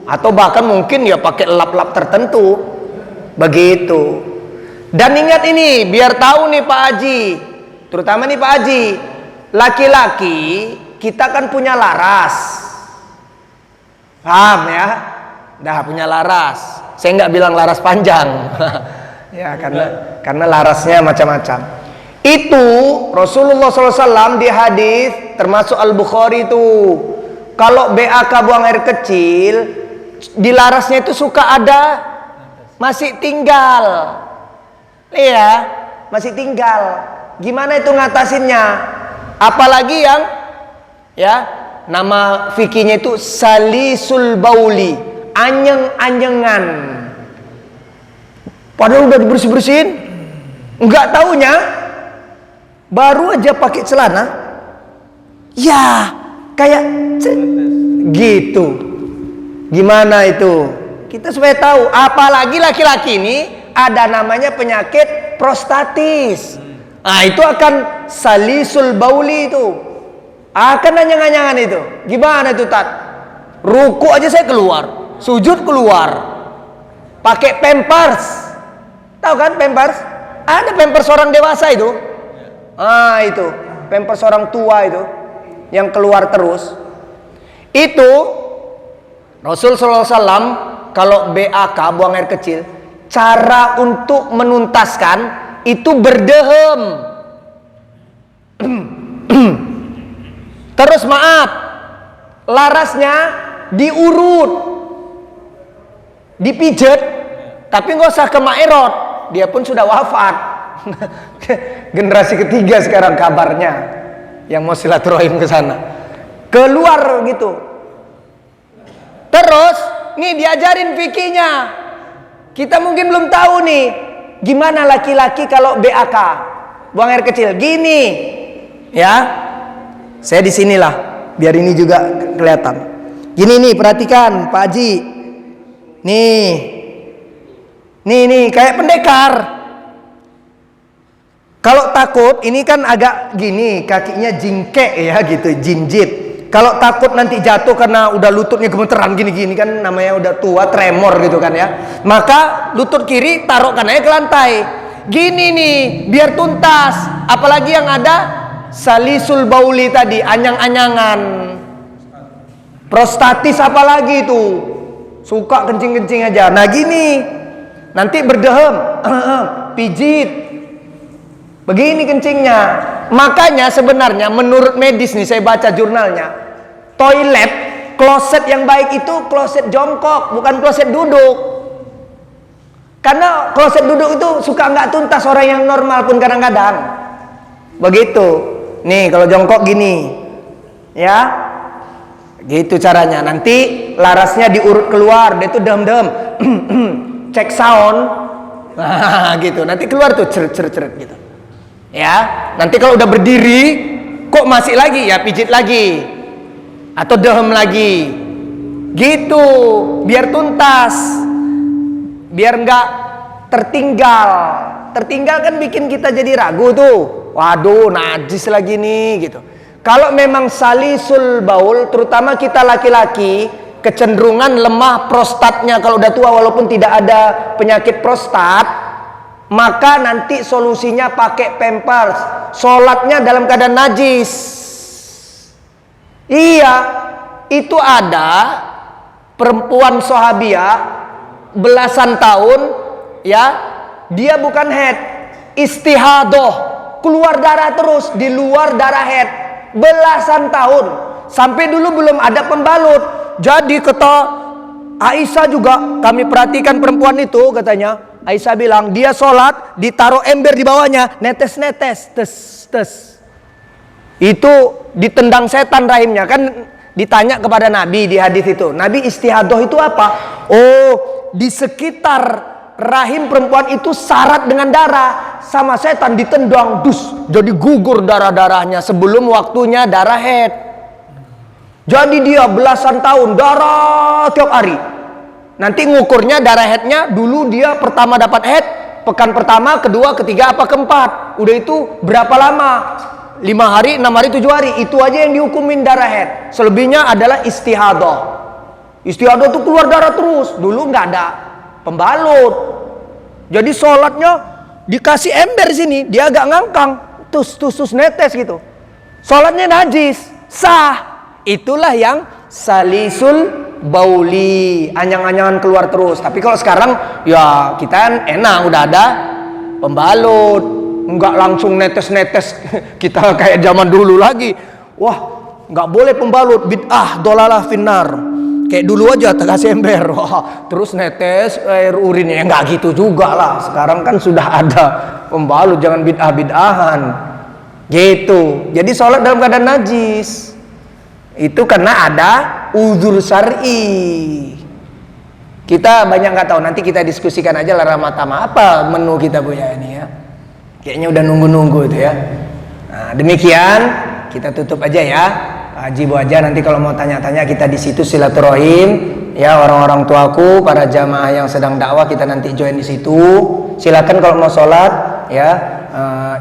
atau bahkan mungkin ya pakai lap-lap tertentu, begitu. Dan ingat ini, biar tahu nih Pak Haji, terutama nih Pak Haji. Laki-laki kita kan punya laras, paham ya? Dah punya laras. Saya nggak bilang laras panjang, ya karena larasnya macam-macam. Itu Rasulullah SAW di hadis termasuk Al Bukhari itu, kalau BAK buang air kecil di larasnya itu suka ada masih tinggal, ya masih tinggal. Gimana itu ngatasinnya? Apalagi yang ya nama fikihnya itu salisul bauli, anyeng-anyengan. Padahal udah dibersih-bersihin, nggak taunya baru aja pakai celana, ya kayak gitu. Gimana itu? Kita supaya tahu. Apalagi laki-laki ini ada namanya penyakit prostatis. Nah, itu akan salisul bauli itu. Akan anyang-anyangan itu. Gimana itu, Tat? Ruku aja saya keluar, sujud keluar. Pakai pampers. Tahu kan pampers? Ada pampers orang dewasa itu. Ah, itu. Pampers orang tua itu yang keluar terus. Itu Rasul sallallahu alaihi wasallam kalau BAK buang air kecil, cara untuk menuntaskan itu berdehem. Terus maaf, larasnya diurut, dipijet, tapi nggak usah ke maerot, dia pun sudah wafat. Generasi ketiga sekarang kabarnya yang mau silaturahim ke sana, keluar gitu. Terus nih diajarin fikihnya, kita mungkin belum tahu nih. Gimana laki-laki kalau BAK buang air kecil gini ya, saya di sinilah biar ini juga kelihatan gini nih, perhatikan Pak Haji nih kayak pendekar. Kalau takut ini kan agak gini, kakinya jingkek ya gitu, jinjit. Kalau takut nanti jatuh karena udah lututnya gemeteran gini-gini kan, namanya udah tua, tremor gitu kan ya. Maka lutut kiri taruhkan aja ke lantai. Gini nih, biar tuntas. Apalagi yang ada salisul bauli tadi, anyang-anyangan. Prostatis apalagi itu. Suka kencing-kencing aja. Nah gini, nanti berdehem, pijit. Begini kencingnya. Makanya sebenarnya menurut medis nih, saya baca jurnalnya, toilet, kloset yang baik itu kloset jongkok, bukan kloset duduk. Karena kloset duduk itu suka nggak tuntas orang yang normal pun kadang-kadang. Begitu. Nih kalau jongkok gini, ya, gitu caranya. Nanti larasnya diurut keluar, dia tuh dem-dem, cek sound, nah gitu. Nanti keluar tuh ceret-ceret gitu. Ya, nanti kalau udah berdiri, kok masih lagi ya pijit lagi, atau dehem lagi, gitu, biar tuntas, biar nggak tertinggal. Tertinggal kan bikin kita jadi ragu tuh, waduh najis lagi nih, gitu. Kalau memang salisul baul, terutama kita laki-laki, kecenderungan lemah prostatnya kalau udah tua walaupun tidak ada penyakit prostat, maka nanti solusinya pakai pampers. Sholatnya dalam keadaan najis, Iya, itu ada perempuan sahabiah belasan tahun, ya, dia bukan haid, istihadoh, keluar darah terus di luar darah haid belasan tahun, sampai dulu belum ada pembalut. Jadi kata Aisyah juga, kami perhatikan perempuan itu, katanya Aisyah bilang dia sholat ditaruh ember di bawahnya, netes-netes, tes. Itu ditendang setan rahimnya. Kan ditanya kepada Nabi di hadis itu, Nabi, istihadoh itu apa? Oh, di sekitar rahim perempuan itu syarat dengan darah, sama setan ditendang, dus, jadi gugur darah-darahnya sebelum waktunya darah haid. Jadi dia belasan tahun darah tiap hari. Nanti ngukurnya darah haidnya, dulu dia pertama dapat haid pekan pertama, kedua, ketiga, apa keempat. Udah itu berapa lama? 5 hari, 6 hari, 7 hari. Itu aja yang dihukumin darah haid. Selebihnya adalah istihadoh. Istihadoh itu keluar darah terus. Dulu nggak ada pembalut. Jadi sholatnya dikasih ember sini, dia agak ngangkang, tus netes gitu. Sholatnya najis, sah. Itulah yang salisul bauli, anyang-anyangan keluar terus. Tapi kalau sekarang ya kita enak, udah ada pembalut, nggak langsung netes-netes kita kayak zaman dulu lagi. Wah, nggak boleh pembalut, bid'ah, dolalah finnar. Kayak dulu aja kasih ember, wah, terus netes air urinnya, nggak gitu juga lah. Sekarang kan sudah ada pembalut, jangan bid'ah-bid'ahan gitu. Jadi sholat dalam keadaan najis itu karena ada uzur syar'i. Kita banyak nggak tahu, nanti kita diskusikan aja lah Ramadhan, apa menu kita punya ini ya. Kayaknya udah nunggu-nunggu itu ya. Nah, demikian kita tutup aja ya. Ajibu aja, nanti kalau mau tanya-tanya kita di situ silaturahim ya, orang-orang tuaku, para jamaah yang sedang dakwah kita nanti join di situ. Silakan kalau mau sholat ya,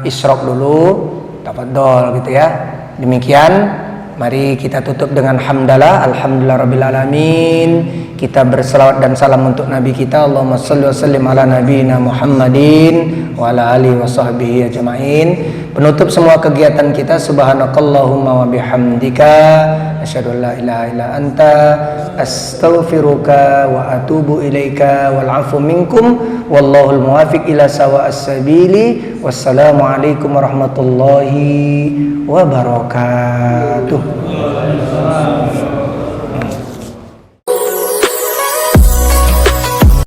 isyraq dulu, tafadhol gitu ya. Demikian. Mari kita tutup dengan hamdalah, alhamdulillah rabbil alamin. Kita berselawat dan salam untuk Nabi kita, Allahumma shalli wa sallim ala nabiyina Muhammadin wa ala alihi wa sahbihi ajma'in. Penutup semua kegiatan kita, subhanakallahumma wa bihamdika asyhadu an la ilaha illa anta astaghfiruka wa atubu ilaika wal afu minkum wallahul muwafiq ila sawa'is sabili. Wassalamu alaikum warahmatullahi wabarakatuh.